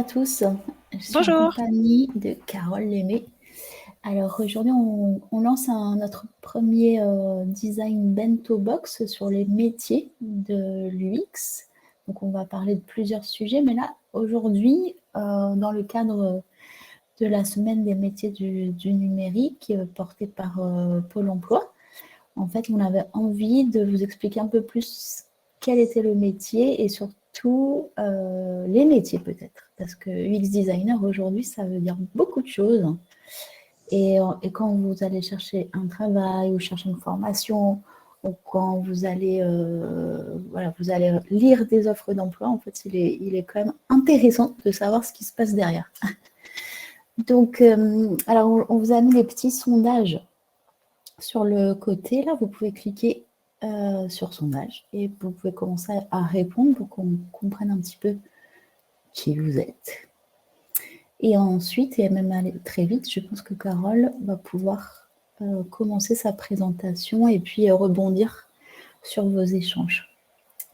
à tous, je suis en Bonjour. compagnie de Carole Lémé. Alors aujourd'hui, on lance notre premier design bento box sur les métiers de l'UX. Donc on va parler de plusieurs sujets, mais là aujourd'hui, dans le cadre de la semaine des métiers du numérique portée par Pôle emploi, en fait, on avait envie de vous expliquer un peu plus quel était le métier et surtout les métiers peut-être. Parce que UX designer aujourd'hui, ça veut dire beaucoup de choses. Et quand vous allez chercher un travail ou chercher une formation, ou quand vous allez, vous allez lire des offres d'emploi, en fait, il est quand même intéressant de savoir ce qui se passe derrière. Donc, alors, on vous a mis des petits sondages sur le côté, là, vous pouvez cliquer sur sondage et vous pouvez commencer à répondre pour qu'on comprenne un petit peu qui vous êtes. Et ensuite, et même aller très vite, je pense que Carole va pouvoir commencer sa présentation et puis rebondir sur vos échanges,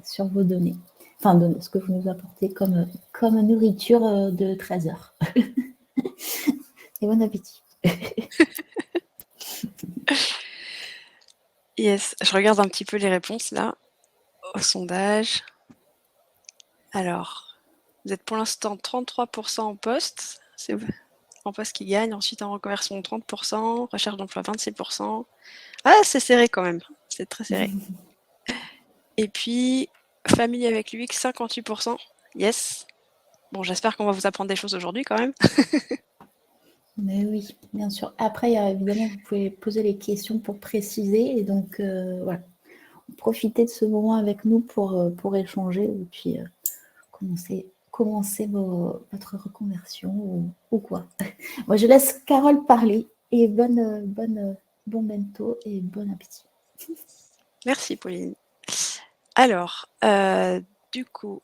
sur vos données. Enfin, ce que vous nous apportez comme nourriture de 13 heures. Et bon appétit. Yes, je regarde un petit peu les réponses là, au sondage. Alors, vous êtes pour l'instant 33% en poste, c'est en poste qui gagne, ensuite en reconversion 30%, recherche d'emploi 26%. Ah, c'est serré quand même, c'est très serré. Et puis, famille avec l'UX 58%, yes. Bon, j'espère qu'on va vous apprendre des choses aujourd'hui quand même. Mais oui, bien sûr. Après, évidemment, vous pouvez poser les questions pour préciser. Et donc, voilà, profitez de ce moment avec nous pour échanger et puis commencer votre reconversion ou quoi. Moi, je laisse Carole parler et bon bento et bon appétit. Merci Pauline. Alors, du coup,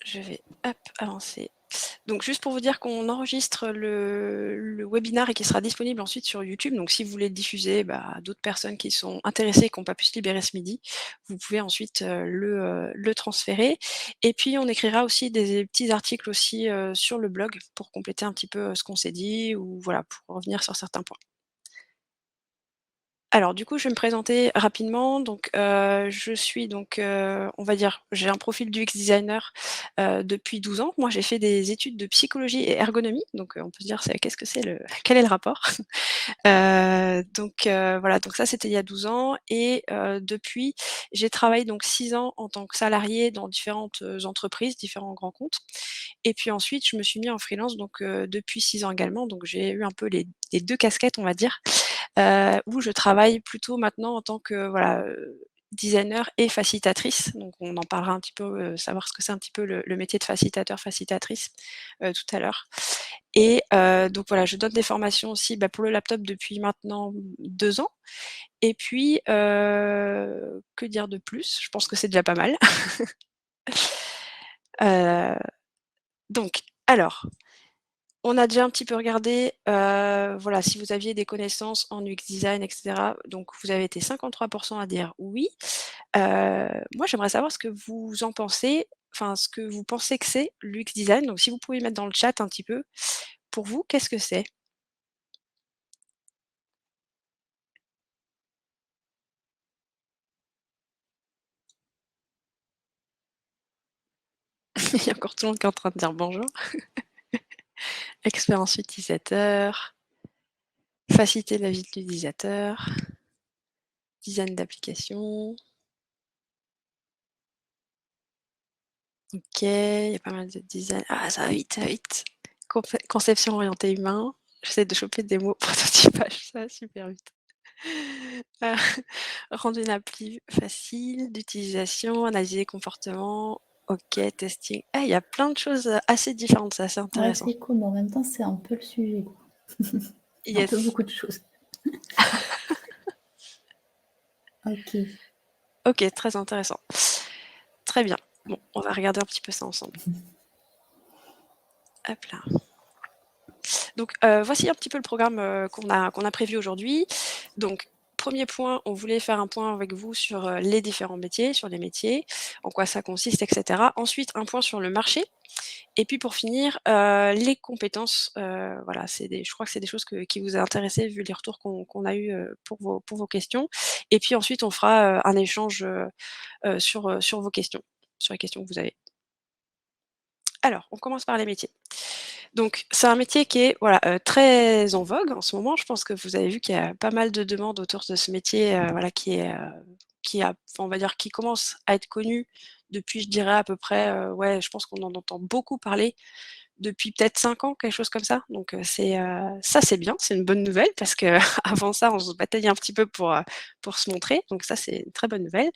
je vais avancer. Donc juste pour vous dire qu'on enregistre le webinaire et qui sera disponible ensuite sur YouTube. Donc si vous voulez le diffuser à d'autres personnes qui sont intéressées et qui n'ont pas pu se libérer ce midi, vous pouvez ensuite le transférer. Et puis on écrira aussi des petits articles aussi sur le blog pour compléter un petit peu ce qu'on s'est dit ou voilà, pour revenir sur certains points. Alors du coup, je vais me présenter rapidement. Donc, je suis donc, on va dire, j'ai un profil d'UX designer, depuis 12 ans. Moi, j'ai fait des études de psychologie et ergonomie, donc, on peut se dire qu'est-ce que c'est le quel est le rapport? Voilà, donc ça, c'était il y a 12 ans et depuis, j'ai travaillé donc 6 ans en tant que salariée dans différentes, entreprises, différents grands comptes et puis ensuite, je me suis mis en freelance donc depuis 6 ans également. Donc j'ai eu un peu les 2 casquettes, on va dire, où je travaille plutôt maintenant en tant que, voilà, designer et facilitatrice. Donc on en parlera un petit peu, savoir ce que c'est un petit peu le métier de facilitateur, facilitatrice, tout à l'heure et donc voilà, je donne des formations aussi, pour le laptop depuis maintenant 2 ans et puis, que dire de plus? Je pense que c'est déjà pas mal. Donc alors, on a déjà un petit peu regardé, voilà, si vous aviez des connaissances en UX design et cetera. Donc vous avez été 53% à dire oui. Moi, j'aimerais savoir ce que vous en pensez, enfin ce que vous pensez que c'est l'UX design. Donc si vous pouvez mettre dans le chat un petit peu, pour vous, qu'est-ce que c'est? Il y a encore tout le monde qui est en train de dire bonjour. Expérience utilisateur, faciliter la vie de l'utilisateur, design d'application. OK, il y a pas mal de design. Ah, ça va vite, ça va vite. Conception orientée humain. J'essaie de choper des mots prototypage, ça va super vite. Heu, rendre une appli facile d'utilisation, analyser les comportements. OK, testing. Ah, il y a plein de choses, assez différentes, c'est assez Ouais, intéressant. c'est cool, mais en même temps, c'est un peu le sujet, quoi. Un peu Yes. beaucoup de choses. Ok. OK, très intéressant. Très bien. Bon, on va regarder un petit peu ça ensemble. Hop là. Donc, voici un petit peu le programme, qu'on a prévu aujourd'hui. Donc 1er point, on voulait faire un point avec vous sur, les différents métiers, sur les métiers, en quoi ça consiste et cetera. Ensuite, un point sur le marché et puis pour finir, les compétences, voilà, je crois que c'est des choses qui vous a intéressé vu les retours qu'on a eus, pour vos questions et puis ensuite on fera, un échange, sur vos questions, sur les questions que vous avez. Alors, on commence par les métiers. Donc, c'est un métier qui est, voilà, très en vogue en ce moment. Je pense que vous avez vu qu'il y a pas mal de demandes autour de ce métier, voilà, enfin, on va dire, qui commence à être connu depuis, je dirais, à peu près, ouais, je pense qu'on en entend beaucoup parler depuis peut-être 5 ans, quelque chose comme ça. Donc, ça, c'est bien, c'est une bonne nouvelle parce qu'avant ça, on se bataillait un petit peu pour se montrer. Donc ça, c'est une très bonne nouvelle.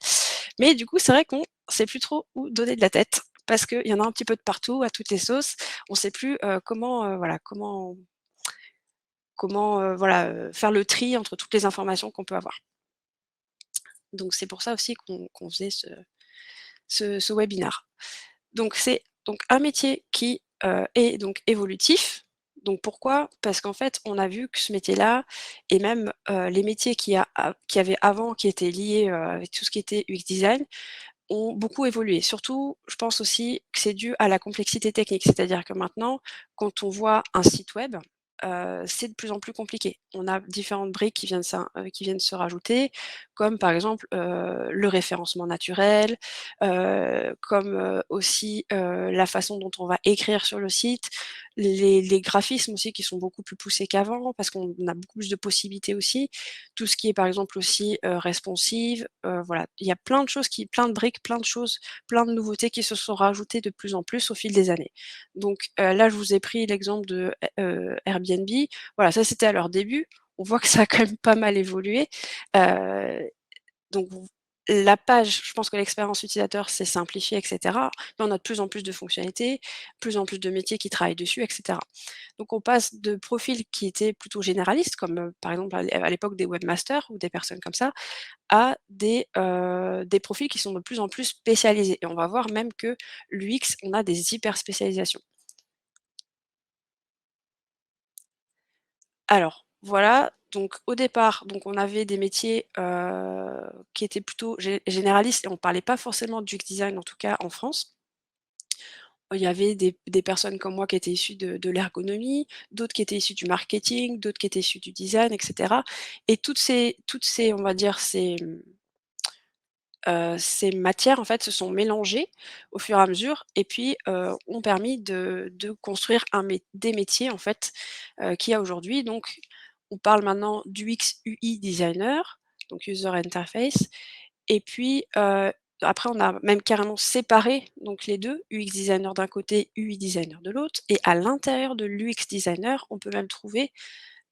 Mais du coup, c'est vrai qu'on sait plus trop où donner de la tête parce qu'il y en a un petit peu de partout, à toutes les sauces. On sait plus, comment, voilà, voilà, faire le tri entre toutes les informations qu'on peut avoir. Donc c'est pour ça aussi qu'on faisait ce webinar. Donc c'est donc un métier qui, est donc évolutif. Donc pourquoi? Parce qu'en fait, on a vu que ce métier-là et même, les métiers qu'il y avait avant qui étaient liés, avec tout ce qui était UX design, ont beaucoup évolué. Surtout, je pense aussi que c'est dû à la complexité technique. C'est-à-dire que maintenant, quand on voit un site web, c'est de plus en plus compliqué. On a différentes briques qui viennent se rajouter, comme par exemple, le référencement naturel, comme, aussi, la façon dont on va écrire sur le site, les graphismes aussi qui sont beaucoup plus poussés qu'avant parce qu'on a beaucoup plus de possibilités aussi. Tout ce qui est par exemple aussi, responsive, voilà. Il y a plein de briques, plein de choses, plein de nouveautés qui se sont rajoutées de plus en plus au fil des années. Donc, là je vous ai pris l'exemple de Airbnb. Voilà, ça c'était à leur début. On voit que ça a quand même pas mal évolué. Donc la page, je pense que l'expérience utilisateur s'est simplifiée et cetera, mais on a de plus en plus de fonctionnalités, plus en plus de métiers qui travaillent dessus et cetera. Donc on passe de profils qui étaient plutôt généralistes comme, par exemple à l'époque des webmasters ou des personnes comme ça, à des profils qui sont de plus en plus spécialisés et on va voir même que l'UX, on a des hyper spécialisations. Alors, voilà, donc au départ, donc on avait des métiers, qui étaient plutôt généralistes et on parlait pas forcément d'UX design, en tout cas en France. Il y avait des personnes comme moi qui étaient issues de l'ergonomie, d'autres qui étaient issues du marketing, d'autres qui étaient issues du design et cetera et toutes ces, on va dire, ces matières, en fait, se sont mélangées au fur et à mesure et puis, ont permis de construire des métiers, en fait, qu'il y a aujourd'hui. Donc, on parle maintenant d'UX, UI designer, donc user interface et puis, après on a même carrément séparé donc les 2, UX designer d'un côté, UI designer de l'autre et à l'intérieur de l'UX designer, on peut même trouver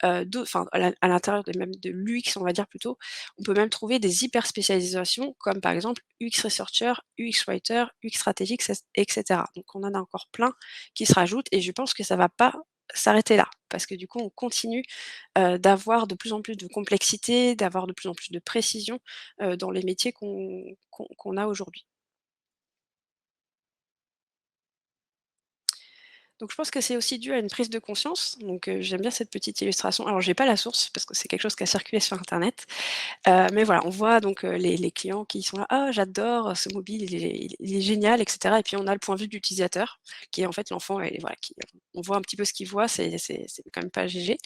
enfin à l'intérieur de même de l'UX, on va dire plutôt, on peut même trouver des hyper spécialisations comme par exemple UX researcher, UX writer, UX stratégique, et cetera. Donc on en a encore plein qui se rajoutent et je pense que ça va pas s'arrêter là. Parce que du coup, on continue, d'avoir de plus en plus de complexité, d'avoir de plus en plus de précision, dans les métiers qu'on a aujourd'hui. Donc je pense que c'est aussi dû à une prise de conscience. Donc, j'aime bien cette petite illustration. Alors j'ai pas la source parce que c'est quelque chose qui a circulé sur internet. Mais voilà, on voit donc, les clients qui sont là: «Ah j'adore ce mobile, il est génial» et cetera et puis on a le point de vue de l'utilisateur qui est en fait l'enfant et voilà qui on voit un petit peu ce qu'il voit, c'est quand même pas GG.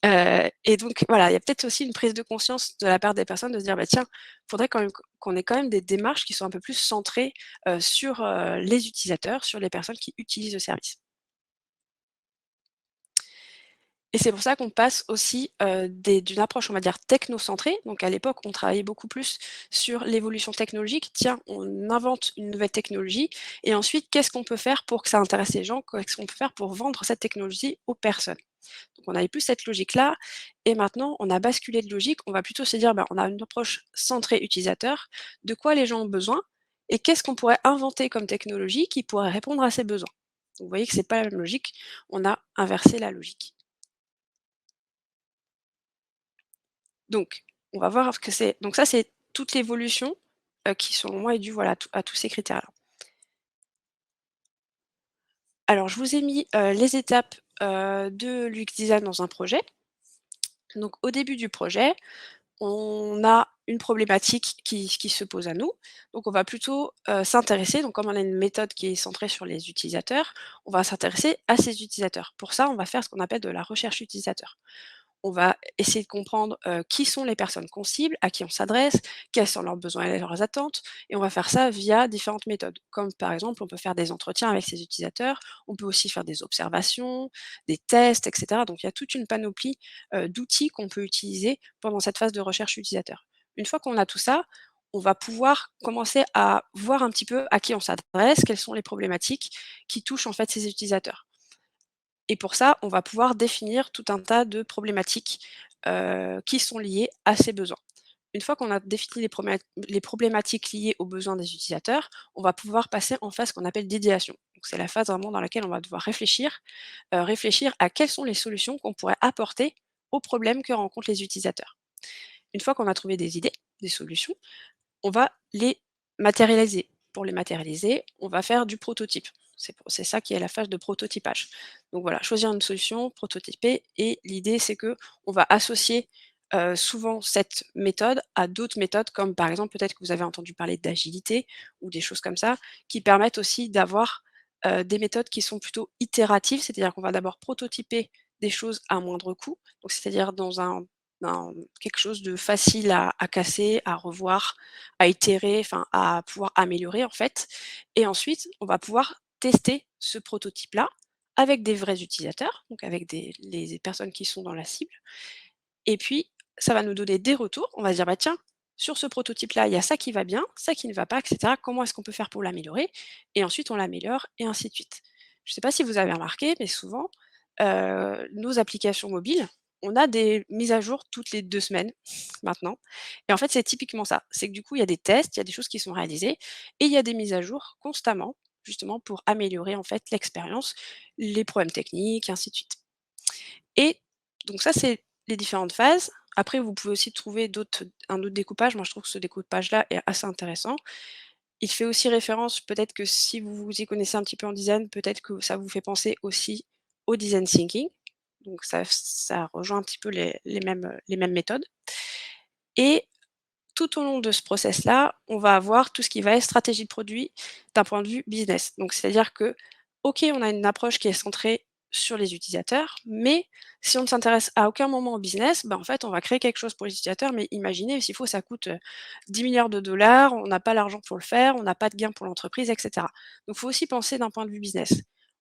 Et donc voilà, il y a peut-être aussi une prise de conscience de la part des personnes de se dire: «Bah tiens, faudrait quand même qu'on ait quand même des démarches qui sont un peu plus centrées, sur, les utilisateurs, sur les personnes qui utilisent le service». Et c'est pour ça qu'on passe aussi, d'une approche, on va dire, technocentrée. Donc à l'époque, on travaillait beaucoup plus sur l'évolution technologique. Tiens, on invente une nouvelle technologie et ensuite, qu'est-ce qu'on peut faire pour que ça intéresse les gens? Qu'est-ce qu'on peut faire pour vendre cette technologie aux personnes? Donc on avait plus cette logique-là et maintenant, on a basculé de logique. On va plutôt se dire: «Bah, on a une approche centrée utilisateur. De quoi les gens ont besoin et qu'est-ce qu'on pourrait inventer comme technologie qui pourrait répondre à ces besoins?» Donc vous voyez que c'est pas la même logique. On a inversé la logique. Donc, on va voir ce que c'est. Donc ça, c'est toute l'évolution, qui selon moi est due, voilà, à tous ces critères-là. Alors je vous ai mis, les étapes, de l'UX design dans un projet. Donc au début du projet, on a une problématique qui se pose à nous, donc on va plutôt, s'intéresser donc comme on a une méthode qui est centrée sur les utilisateurs, on va s'intéresser à ces utilisateurs. Pour ça, on va faire ce qu'on appelle de la recherche utilisateur. On va essayer de comprendre, qui sont les personnes qu'on cible, à qui on s'adresse, quels sont leurs besoins et leurs attentes et on va faire ça via différentes méthodes. Comme par exemple, on peut faire des entretiens avec ces utilisateurs, on peut aussi faire des observations, des tests et cetera. Donc il y a toute une panoplie, d'outils qu'on peut utiliser pendant cette phase de recherche utilisateur. Une fois qu'on a tout ça, on va pouvoir commencer à voir un petit peu à qui on s'adresse, quelles sont les problématiques qui touchent en fait ces utilisateurs. Et pour ça, on va pouvoir définir tout un tas de problématiques, qui sont liées à ces besoins. Une fois qu'on a défini les problématiques liées aux besoins des utilisateurs, on va pouvoir passer en phase qu'on appelle d'idéation. Donc c'est la phase vraiment dans laquelle on va devoir réfléchir à quelles sont les solutions qu'on pourrait apporter aux problèmes que rencontrent les utilisateurs. Une fois qu'on a trouvé des idées, des solutions, on va les matérialiser. Pour les matérialiser, on va faire du prototype. C'est ça qui est la phase de prototypage. Donc voilà, choisir une solution, prototyper et l'idée c'est que on va associer, souvent cette méthode à d'autres méthodes comme par exemple peut-être que vous avez entendu parler d'agilité ou des choses comme ça, qui permettent aussi d'avoir, des méthodes qui sont plutôt itératives, c'est-à-dire qu'on va d'abord prototyper des choses à moindre coût, donc c'est-à-dire dans quelque chose de facile à casser, à revoir, à itérer, enfin à pouvoir améliorer en fait. Et ensuite, on va pouvoir tester ce prototype-là avec des vrais utilisateurs, donc avec les personnes qui sont dans la cible. Et puis, ça va nous donner des retours. On va se dire, bah tiens, sur ce prototype-là, il y a ça qui va bien, ça qui ne va pas, etc. Comment est-ce qu'on peut faire pour l'améliorer? Et ensuite, on l'améliore, et ainsi de suite. Je ne sais pas si vous avez remarqué, mais souvent, nos applications mobiles, on a des mises à jour toutes les 2 semaines maintenant. Et en fait, c'est typiquement ça. C'est que du coup, il y a des tests, il y a des choses qui sont réalisées, et il y a des mises à jour constamment, justement pour améliorer en fait l'expérience, les problèmes techniques, ainsi de suite. Et donc ça, c'est les différentes phases. Après, vous pouvez aussi trouver un autre découpage. Moi, je trouve que ce découpage-là est assez intéressant. Il fait aussi référence, peut-être que si vous vous y connaissez un petit peu en design, peut-être que ça vous fait penser aussi au design thinking. Donc ça rejoint un petit peu les mêmes méthodes. Et tout au long de ce process-là, on va avoir tout ce qui va être stratégie de produit d'un point de vue business. Donc c'est-à-dire que, OK, on a une approche qui est centrée sur les utilisateurs, mais si on ne s'intéresse à aucun moment au business, bah, en fait, on va créer quelque chose pour les utilisateurs, mais imaginez s'il faut ça coûte, 10 000 000 $, on n'a pas l'argent pour le faire, on n'a pas de gain pour l'entreprise et cetera. Donc il faut aussi penser d'un point de vue business.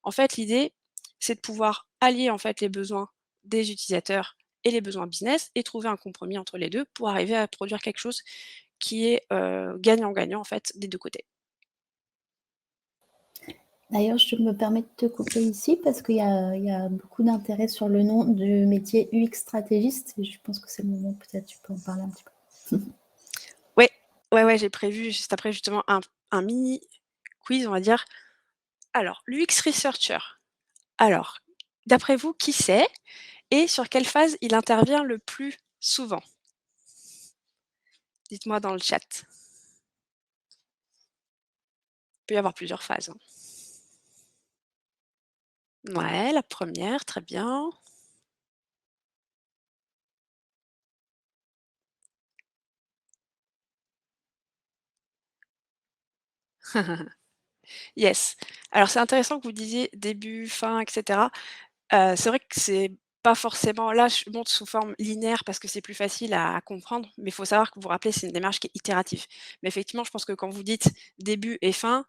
En fait, l'idée, c'est de pouvoir allier, en fait, les besoins des utilisateurs et les besoins business et trouver un compromis entre les 2 pour arriver à produire quelque chose qui est, gagnant-gagnant en fait des 2 côtés. D'ailleurs, je me permets de te couper ici parce qu'il y a beaucoup d'intérêt sur le nom du métier UX stratégiste et je pense que c'est le moment, peut-être tu peux en parler un petit peu. Ouais, ouais, j'ai prévu juste après justement un mini quiz, on va dire. Alors, l'UX researcher, alors, d'après vous, qui c'est et sur quelle phase il intervient le plus souvent? Dites-moi dans le chat. Il peut y avoir plusieurs phases, hein. Ouais, la première, très bien. Yes. Alors c'est intéressant que vous disiez début, fin et cetera. C'est vrai que c'est pas forcément là, je montre sous forme linéaire parce que c'est plus facile à comprendre, mais il faut savoir que vous vous rappelez, c'est une démarche qui est itérative. Mais effectivement, je pense que quand vous dites début et fin,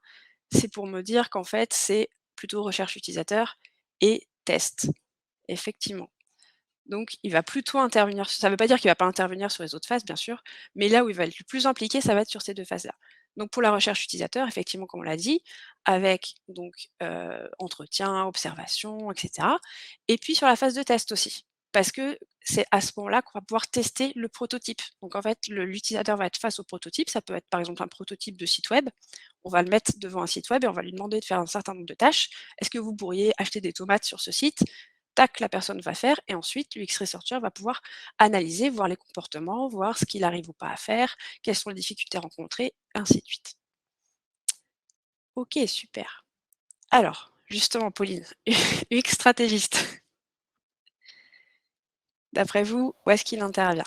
c'est pour me dire qu'en fait, c'est plutôt recherche utilisateur et test, effectivement. Donc il va plutôt intervenir ça ne veut pas dire qu'il ne va pas intervenir sur les autres phases, bien sûr, mais là où il va être le plus impliqué, ça va être sur ces 2 phases-là. Donc pour la recherche utilisateur, effectivement, comme on l'a dit, avec donc entretien, observation et cetera. Et puis sur la phase de test aussi, parce que c'est à ce moment-là qu'on va pouvoir tester le prototype. Donc en fait, l'utilisateur va être face au prototype, ça peut être par exemple un prototype de site web. On va le mettre devant un site web et on va lui demander de faire un certain nombre de tâches. Est-ce que vous pourriez acheter des tomates sur ce site? Tac, la personne va faire et ensuite l'UX researcher va pouvoir analyser, voir les comportements, voir ce qu'il arrive ou pas à faire, quelles sont les difficultés rencontrées, ainsi de suite. OK, super. Alors, justement, Pauline, UX stratégiste, d'après vous, où est-ce qu'il intervient?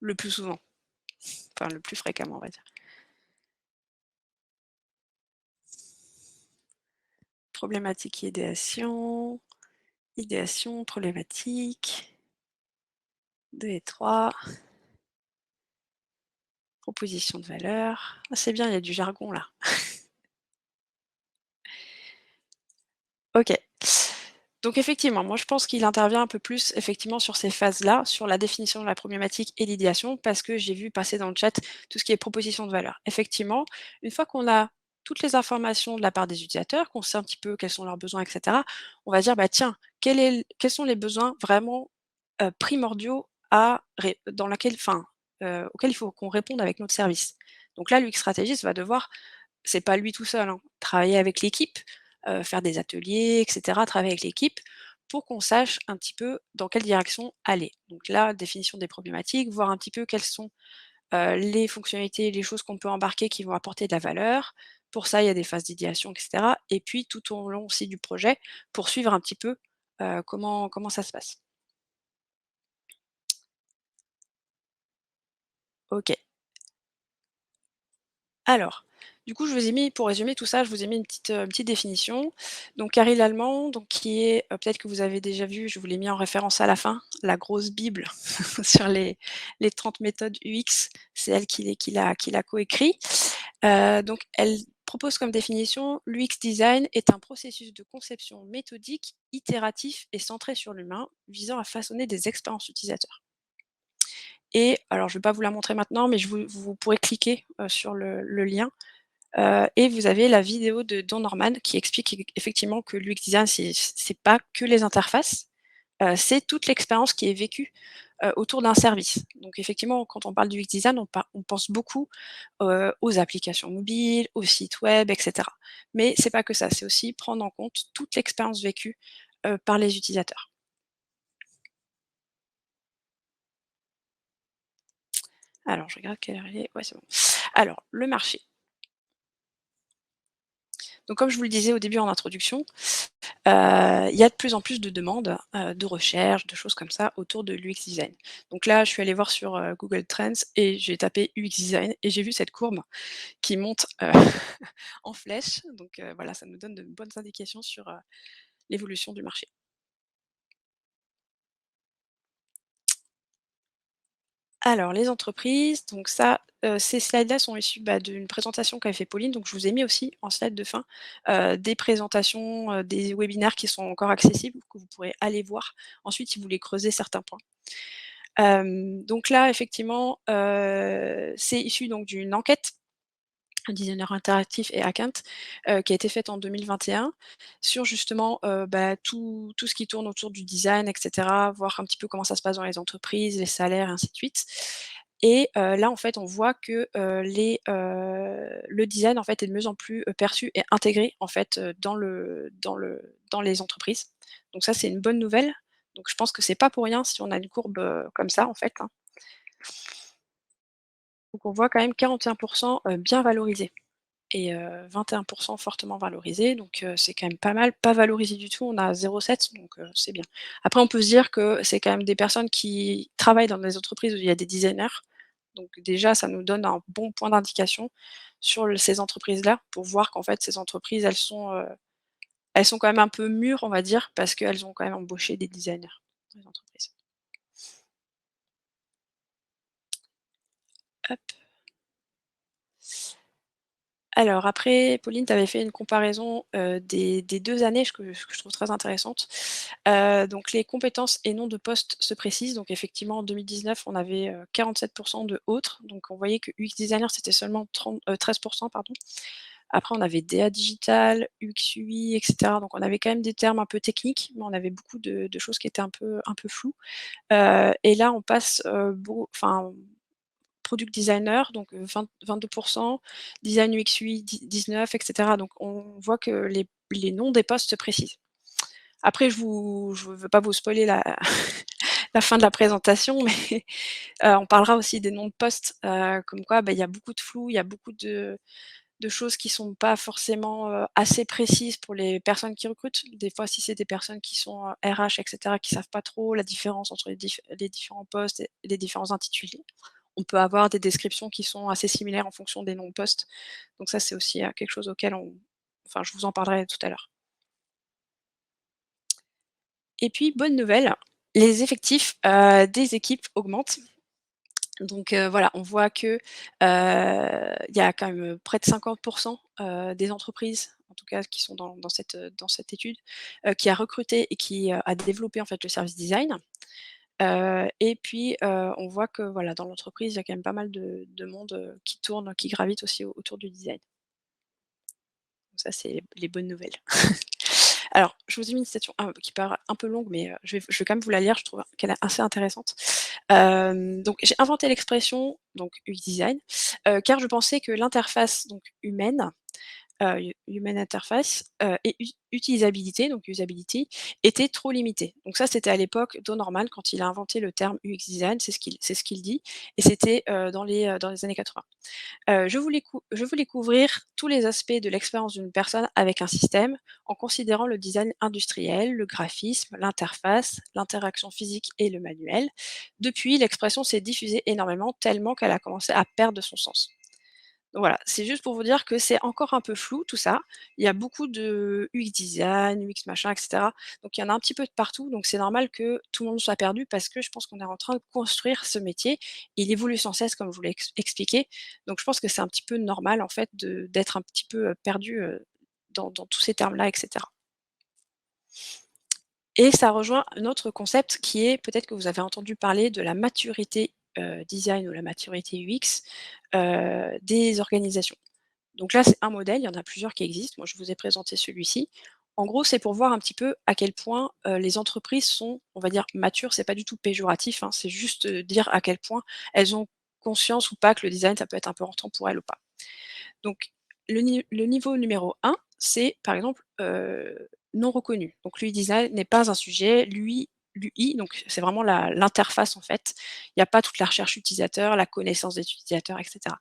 le plus souvent, enfin le plus fréquemment, on va dire. Problématique et idéation, idéation, problématique, 2 et 3, proposition de valeur. Ah, c'est bien, il y a du jargon là. OK. Donc effectivement, moi je pense qu'il intervient un peu plus effectivement sur ces phases-là, sur la définition de la problématique et l'idéation, parce que j'ai vu passer dans le chat tout ce qui est proposition de valeur. Effectivement, une fois qu'on a toutes les informations de la part des utilisateurs, qu'on sait un petit peu quels sont leurs besoins, et cetera, on va dire: «Bah tiens, quels sont les besoins vraiment, primordiaux à ré dans laquelle enfin, auxquels il faut qu'on réponde avec notre service?» Donc là, l'UX stratégiste va devoir c'est pas lui tout seul, hein. Travailler avec l'équipe, faire des ateliers et cetera, travailler avec l'équipe pour qu'on sache un petit peu dans quelle direction aller. Donc là, définition des problématiques, voir un petit peu quelles sont, les fonctionnalités, les choses qu'on peut embarquer qui vont apporter de la valeur. Pour ça, il y a des phases d'idéation et cetera et puis tout au long aussi du projet, pour suivre un petit peu, comment ça se passe. OK. Alors, du coup, je vous ai mis pour résumer tout ça, je vous ai mis une petite définition. Donc Carrie Lallemand, donc qui est, peut-être que vous avez déjà vu, je vous l'ai mis en référence à la fin, la grosse bible sur les 30 méthodes UX. C'est elle qui l'a coécrit. Donc elle propose comme définition: «L'UX design est un processus de conception méthodique, itératif et centré sur l'humain, visant à façonner des expériences utilisateurs». Et alors je ne vais pas vous la montrer maintenant, mais vous pourrez cliquer, sur le lien. Et vous avez la vidéo de Don Norman qui explique effectivement que l'UX design, c'est pas que les interfaces, c'est toute l'expérience qui est vécue, autour d'un service. Donc effectivement, quand on parle du UX design, on pense beaucoup, aux applications mobiles, aux sites web et cetera. Mais c'est pas que ça, c'est aussi prendre en compte toute l'expérience vécue, par les utilisateurs. Alors je regarde quelle heure il est. Ouais, c'est bon. Alors le marché. Donc comme je vous le disais au début en introduction, il y a de plus en plus de demandes, de recherches, de choses comme ça autour de l'UX design. Donc là, je suis allée voir sur, Google Trends et j'ai tapé UX design et j'ai vu cette courbe qui monte, en flèche. Donc voilà, ça nous donne de bonnes indications sur, l'évolution du marché. Alors les entreprises, donc ça, ces slides-là sont issus, bah, d'une présentation qu'avait fait Pauline, donc je vous ai mis aussi en slide de fin, des présentations, des webinaires qui sont encore accessibles, que vous pourrez aller voir ensuite si vous voulez creuser certains points. Donc là effectivement, c'est issu donc d'une enquête, un designer interactif et Hackant, qui a été faite en 2021 sur justement, bah, tout ce qui tourne autour du design et cetera, voir un petit peu comment ça se passe dans les entreprises, les salaires et ainsi de suite et là, en fait, on voit que, le design, en fait, est de mieux en plus, perçu et intégré, en fait, dans les entreprises. Donc ça, c'est une bonne nouvelle. Donc je pense que c'est pas pour rien si on a une courbe, comme ça, en fait, hein. Donc on voit quand même 41 bien valorisés. Et 21 fortement valorisés, donc c'est quand même pas mal. Pas valorisés du tout, on a 0,7 donc c'est bien. Après on peut se dire que c'est quand même des personnes qui travaillent dans des entreprises où il y a des designers, donc déjà ça nous donne un bon point d'indication sur ces entreprises-là, pour voir qu'en fait ces entreprises elles sont quand même un peu mûres on va dire, parce qu'elles ont quand même embauché des designers dans les entreprises. Hop. Alors après, Pauline, tu avais fait une comparaison, des 2 années, que je trouve très intéressante. Donc les compétences et noms de poste se précisent. Donc effectivement, en 2019, on avait, 47 de autres. Donc on voyait que UX designer, c'était seulement 13 pardon. Après, on avait DA digital, UX UI et cetera. Donc on avait quand même des termes un peu techniques, mais on avait beaucoup de choses qui étaient un peu floues. Et là, on passe, enfin product designer, donc 22 design UX UI 19 et cetera. Donc on voit que les noms des postes se précisent. Après je veux pas vous spoiler la la fin de la présentation, mais on parlera aussi des noms de postes, comme quoi, bah, il y a beaucoup de flou, il y a beaucoup de de choses qui sont pas forcément, assez précises pour les personnes qui recrutent. Des fois, si c'est des personnes qui sont, RH et cetera, qui savent pas trop la différence entre les différents postes et les différents intitulés, on peut avoir des descriptions qui sont assez similaires en fonction des noms de postes. Donc ça, c'est aussi, quelque chose auquel je vous en parlerai tout à l'heure. Et puis bonne nouvelle, les effectifs, des équipes augmentent. Donc voilà, on voit que, il y a quand même, près de 50 des entreprises, en tout cas qui sont dans cette étude, qui a recruté et qui, a développé en fait le service design. Et puis, on voit que voilà, dans l'entreprise, il y a quand même pas mal de monde, qui tourne, qui gravite aussi autour du design. Donc ça, c'est les bonnes nouvelles. Alors, je vous ai mis une citation, qui paraît un peu longue, mais, je vais quand même vous la lire, je trouve qu'elle est assez intéressante. Donc j'ai inventé l'expression, donc UX design, car je pensais que l'interface donc humaine, human interface, et utilisabilité, donc usability, était trop limitée. Donc ça, c'était à l'époque d'O'Norman quand il a inventé le terme UX design, c'est ce qu'il dit et c'était, dans les années 80. Je voulais couvrir tous les aspects de l'expérience d'une personne avec un système, en considérant le design industriel, le graphisme, l'interface, l'interaction physique et le manuel. Depuis, l'expression s'est diffusée énormément, tellement qu'elle a commencé à perdre son sens. Donc voilà, c'est juste pour vous dire que c'est encore un peu flou tout ça. Il y a beaucoup de UX design, UX machin, et cetera. Donc il y en a un petit peu de partout, donc c'est normal que tout le monde soit perdu parce que je pense qu'on est en train de construire ce métier. Il évolue sans cesse comme je vous l'ai expliqué. Donc je pense que c'est un petit peu normal en fait d'être un petit peu, perdu, dans tous ces termes-là, et cetera. Et ça rejoint un autre concept qui est, peut-être que vous avez entendu parler de la maturité, design ou la maturité UX, des organisations. Donc là, c'est un modèle, il y en a plusieurs qui existent. Moi, je vous ai présenté celui-ci. En gros, c'est pour voir un petit peu à quel point, les entreprises sont, on va dire, matures. C'est pas du tout péjoratif, hein, c'est juste, dire à quel point elles ont conscience ou pas que le design, ça peut être important pour elles ou pas. Donc le niveau numéro un, c'est par exemple, non reconnu. Donc l'UI-design n'est pas un sujet. L'UI, donc c'est vraiment l'interface en fait. Il n'y a pas toute la recherche utilisateur, la connaissance des utilisateurs, et cetera.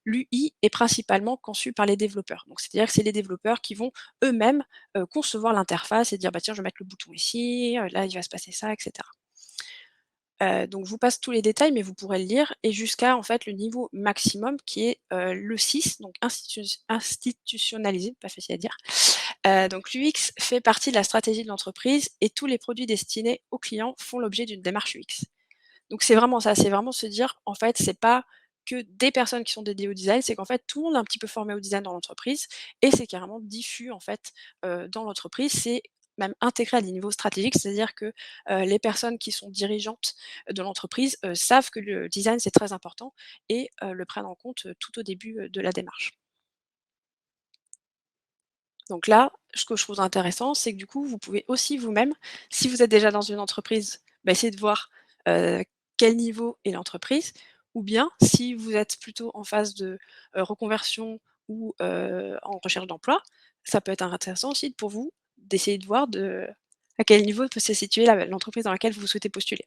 L'UI est principalement conçu par les développeurs. Donc c'est-à-dire que c'est les développeurs qui vont eux-mêmes, concevoir l'interface et dire: «Bah tiens, je vais mettre le bouton ici, là il va se passer ça», et cetera. Donc je vous passe tous les détails, mais vous pourrez le lire et jusqu'à en fait le niveau maximum qui est, le 6, donc institutionnalisé, pas facile à dire. Donc l'UX fait partie de la stratégie de l'entreprise et tous les produits destinés aux clients font l'objet d'une démarche UX. Donc c'est vraiment ça, c'est vraiment se dire, en fait, c'est pas que des personnes qui sont dédiées au design, c'est qu'en fait tout le monde est un petit peu formé au design dans l'entreprise et c'est carrément diffus en fait, dans l'entreprise. C'est même intégré à des niveaux stratégiques, c'est-à-dire que, les personnes qui sont dirigeantes de l'entreprise, savent que le design c'est très important et le prennent en compte, tout au début, de la démarche. Donc là, ce que je trouve intéressant, c'est que du coup, vous pouvez aussi vous-même, si vous êtes déjà dans une entreprise, bah, essayer de voir, heu, quel niveau est l'entreprise ou bien si vous êtes plutôt en phase de, reconversion ou, en recherche d'emploi, ça peut être intéressant aussi pour vous d'essayer de voir à quel niveau peut se situer l'entreprise dans laquelle vous souhaitez postuler.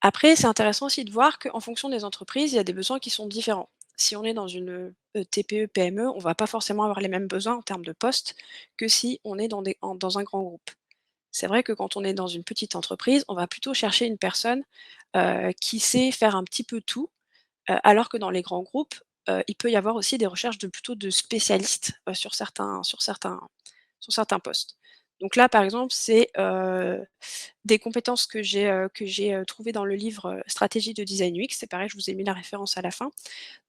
Après, c'est intéressant aussi de voir qu'en fonction des entreprises, il y a des besoins qui sont différents. Si on est dans une, TPE, PME, on va pas forcément avoir les mêmes besoins en termes de postes que si on est dans un grand groupe. C'est vrai que quand on est dans une petite entreprise, on va plutôt chercher une personne, qui sait faire un petit peu tout, alors que dans les grands groupes, il peut y avoir aussi des recherches de spécialistes, sur certains postes. Donc là, par exemple, c'est, des compétences que j'ai trouvées dans le livre, Stratégie de design UX. C'est pareil, je vous ai mis la référence à la fin.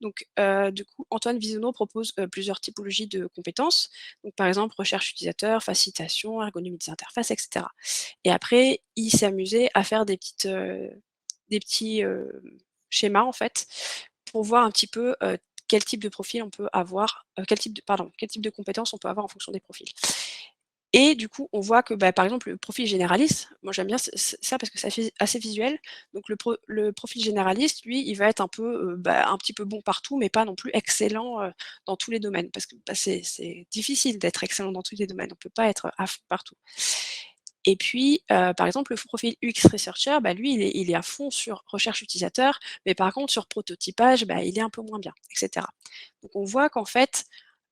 Donc, du coup, Antoine Visonneau propose, plusieurs typologies de compétences. Donc, par exemple, recherche utilisateur, facilitation, ergonomie des interfaces, et cetera. Et après, il s'est amusé à faire des petits, schémas, en fait, pour voir un petit peu, quel type de profil on peut avoir, quel type de compétences on peut avoir en fonction des profils. Et du coup, on voit que, bah, par exemple, le profil généraliste, moi j'aime bien ça parce que ça fait assez visuel. Donc le profil généraliste, lui, il va être un peu, bah, un petit peu bon partout, mais pas non plus excellent, dans tous les domaines. Parce que, bah, c'est difficile d'être excellent dans tous les domaines. On peut pas être à fond partout. Et puis, par exemple, le profil UX researcher, bah, lui, il est à fond sur recherche utilisateur, mais par contre sur prototypage, bah, il est un peu moins bien, et cetera. Donc on voit qu'en fait,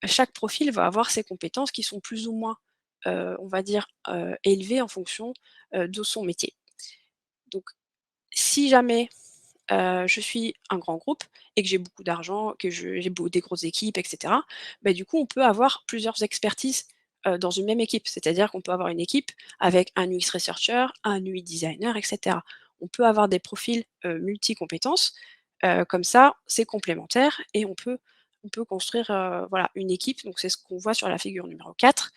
chaque profil va avoir ses compétences qui sont plus ou moins, on va dire, élevées en fonction, de son métier. Donc si jamais, je suis un grand groupe et que j'ai beaucoup d'argent, que j'ai des grosses équipes et cetera, bah, du coup, on peut avoir plusieurs expertises, dans une même équipe. C'est-à-dire qu'on peut avoir une équipe avec un UX researcher, un UI designer et cetera. On peut avoir des profils, multi-compétences, comme ça, c'est complémentaire et on peut construire, voilà, une équipe. Donc c'est ce qu'on voit sur la figure numéro 4.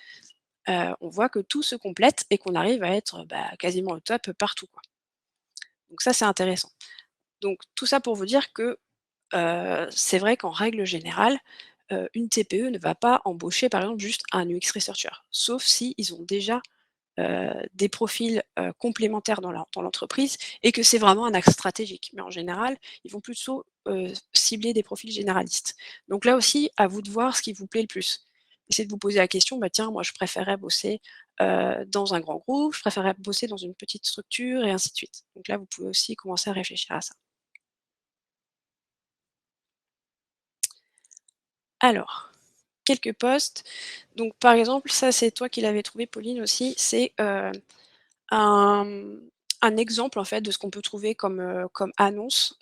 On voit que tout se complète et qu'on arrive à être, bah, quasiment au top partout, quoi. Donc ça, c'est intéressant. Donc tout ça pour vous dire que, c'est vrai qu'en règle générale, une TPE ne va pas embaucher par exemple juste un UX researcher. Sauf si ils ont déjà, des profils, complémentaires dans l'entreprise et que c'est vraiment un axe stratégique. Mais en général, ils vont plutôt, cibler des profils généralistes. Donc là aussi, à vous de voir ce qui vous plaît le plus. Essayez de vous poser la question: «Bah tiens, moi je préférerais bosser, dans un grand groupe, je préférerais bosser dans une petite structure» et ainsi de suite. Donc là, vous pouvez aussi commencer à réfléchir à ça. Alors, quelques postes. Donc par exemple, ça c'est toi qui l'avais trouvé Pauline aussi, c'est, un, un exemple en fait de ce qu'on peut trouver comme annonce,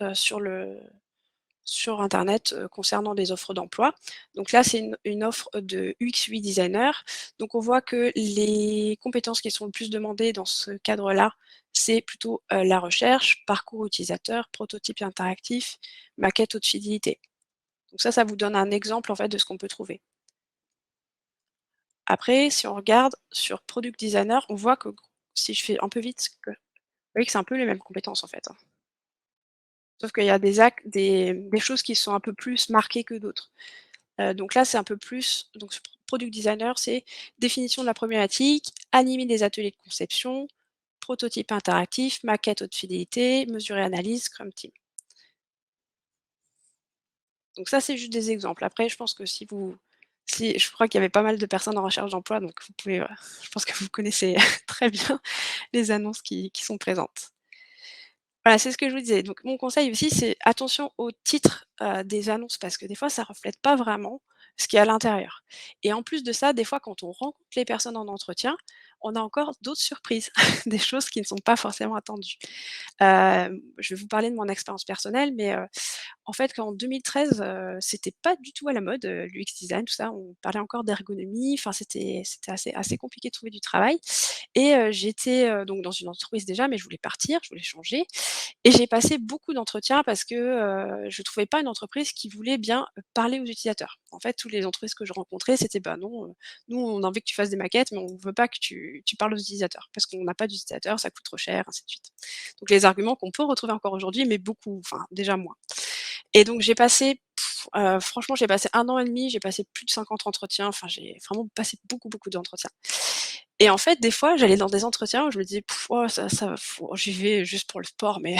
sur internet, concernant des offres d'emploi. Donc là, c'est une offre de UX/UI designer. Donc on voit que les compétences qui sont le plus demandées dans ce cadre-là, c'est plutôt, la recherche, parcours utilisateur, prototype interactif, maquette haute fidélité. Donc ça vous donne un exemple en fait de ce qu'on peut trouver. Après, si on regarde sur product designer, on voit que si je fais un peu vite, vous voyez que c'est un peu les mêmes compétences en fait, hein. Sauf qu'il y a des choses qui sont un peu plus marquées que d'autres. Donc là, c'est un peu plus donc ce product designer, c'est définition de la problématique, animer des ateliers de conception, prototype interactif, maquette haute fidélité, mesure et analyse, Scrum Team. Donc ça, c'est juste des exemples. Après, je pense que si je crois qu'il y avait pas mal de personnes en recherche d'emploi, donc vous pouvez, je pense que vous connaissez très bien les annonces qui sont présentes. Voilà, c'est ce que je vous disais. Donc mon conseil aussi, c'est attention au titre, des annonces parce que des fois, ça reflète pas vraiment ce qu'il y a à l'intérieur et en plus de ça, des fois, quand on rencontre les personnes en entretien, on a encore d'autres surprises, des choses qui ne sont pas forcément attendues. Je vais vous parler de mon expérience personnelle, mais en fait, qu'en 2013, c'était pas du tout à la mode, l'UX design, tout ça. On parlait encore d'ergonomie, enfin c'était assez compliqué de trouver du travail et j'étais, donc dans une entreprise déjà, mais je voulais partir, je voulais changer et j'ai passé beaucoup d'entretiens parce que, je trouvais pas une entreprise qui voulait bien, parler aux utilisateurs. En fait, toutes les entreprises que je rencontrais, c'était: «Bah non, nous on a envie que tu fasses des maquettes, mais on veut pas que tu parles aux utilisateurs parce qu'on n'a pas d'utilisateurs, ça coûte trop cher», ainsi de suite. Donc les arguments qu'on peut retrouver encore aujourd'hui, mais beaucoup, enfin déjà moins. Et donc j'ai passé, franchement, j'ai passé 1 an et demi, j'ai passé plus de 50 entretiens, enfin j'ai vraiment passé beaucoup, beaucoup d'entretiens. Et en fait, des fois, j'allais dans des entretiens où je me disais: «Oh ça j'y vais juste pour le sport, mais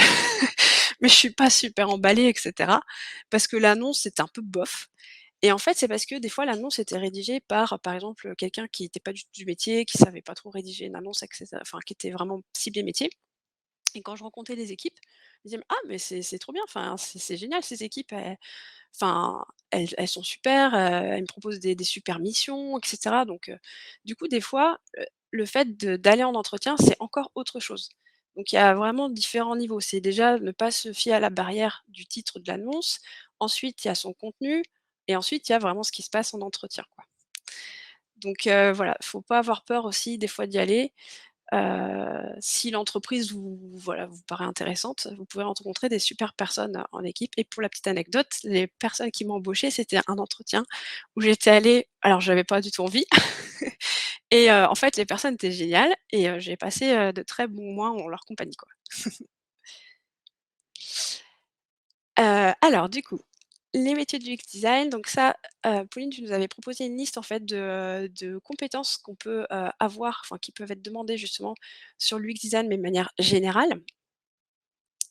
mais je suis pas super emballée» et cetera. Parce que l'annonce, c'était un peu bof. Et en fait, c'est parce que des fois, l'annonce était rédigée par exemple, quelqu'un qui était pas du métier, qui savait pas trop rédiger une annonce et enfin qui était vraiment ciblée métier. Et quand je rencontrais les équipes, ils disaient: «Ah mais c'est trop bien, enfin c'est génial ces équipes, enfin elles sont super, elles me proposent des super missions et cetera». Donc du coup des fois, le fait d'aller en entretien, c'est encore autre chose. Donc il y a vraiment différents niveaux. C'est déjà ne pas se fier à la barrière du titre de l'annonce, ensuite il y a son contenu et ensuite il y a vraiment ce qui se passe en entretien, quoi. Donc voilà, faut pas avoir peur aussi des fois d'y aller. Si l'entreprise vous paraît intéressante, vous pouvez rencontrer des super personnes en équipe et pour la petite anecdote, les personnes qui m'ont embauchée, c'était un entretien où j'étais allée alors j'avais pas du tout envie et en fait, les personnes étaient géniales et j'ai passé, de très bons mois en leur compagnie, quoi. Alors du coup, les métiers du UX design, donc ça, Pauline, tu nous avais proposé une liste en fait de compétences qu'on peut, avoir, enfin qui peuvent être demandées justement sur l'UX design, mais de manière générale.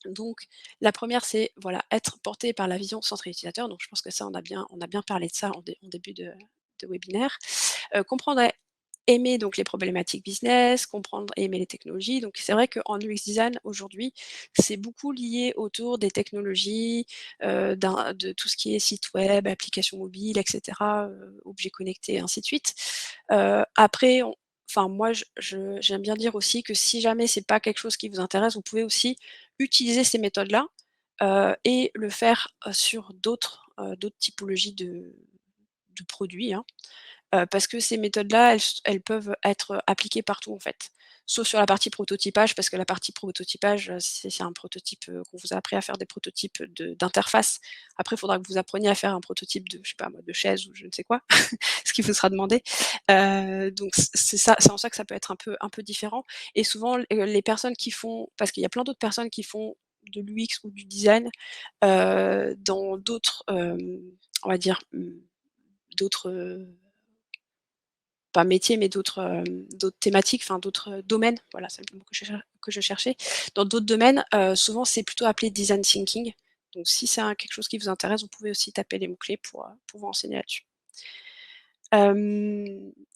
Donc la première, c'est voilà, être porté par la vision centrée utilisateur, donc je pense que ça on a bien parlé de ça en début de webinaire. Comprendre aimer donc les problématiques business, comprendre et aimer les technologies. Donc c'est vrai qu'en UX design aujourd'hui, c'est beaucoup lié autour des technologies, de tout ce qui est site web, applications mobiles et cetera, objets connectés et ainsi de suite. Après moi j'aime bien dire aussi que si jamais c'est pas quelque chose qui vous intéresse, vous pouvez aussi utiliser ces méthodes-là, et le faire, sur d'autres typologies de produits, hein. Parce que ces méthodes-là, elles peuvent être appliquées partout, en fait. Sauf sur la partie prototypage, parce que la partie prototypage, c'est un prototype, qu'on vous a appris à faire des prototypes d'interface. Après, il faudra que vous appreniez à faire un prototype de, je sais pas moi, de chaise ou je ne sais quoi, ce qui vous sera demandé. Donc c'est en ça que ça peut être un peu différent et souvent, les personnes qui font parce qu'il y a plein d'autres personnes qui font de l'UX ou du design, dans d'autres, on va dire, d'autres, pas métiers, mais d'autres thématiques, enfin d'autres, domaines, voilà, c'est le mot que je cherchais. Dans d'autres domaines, souvent c'est plutôt appelé design thinking. Donc si c'est quelque chose qui vous intéresse, vous pouvez aussi taper les mots-clés pour vous renseigner là-dessus.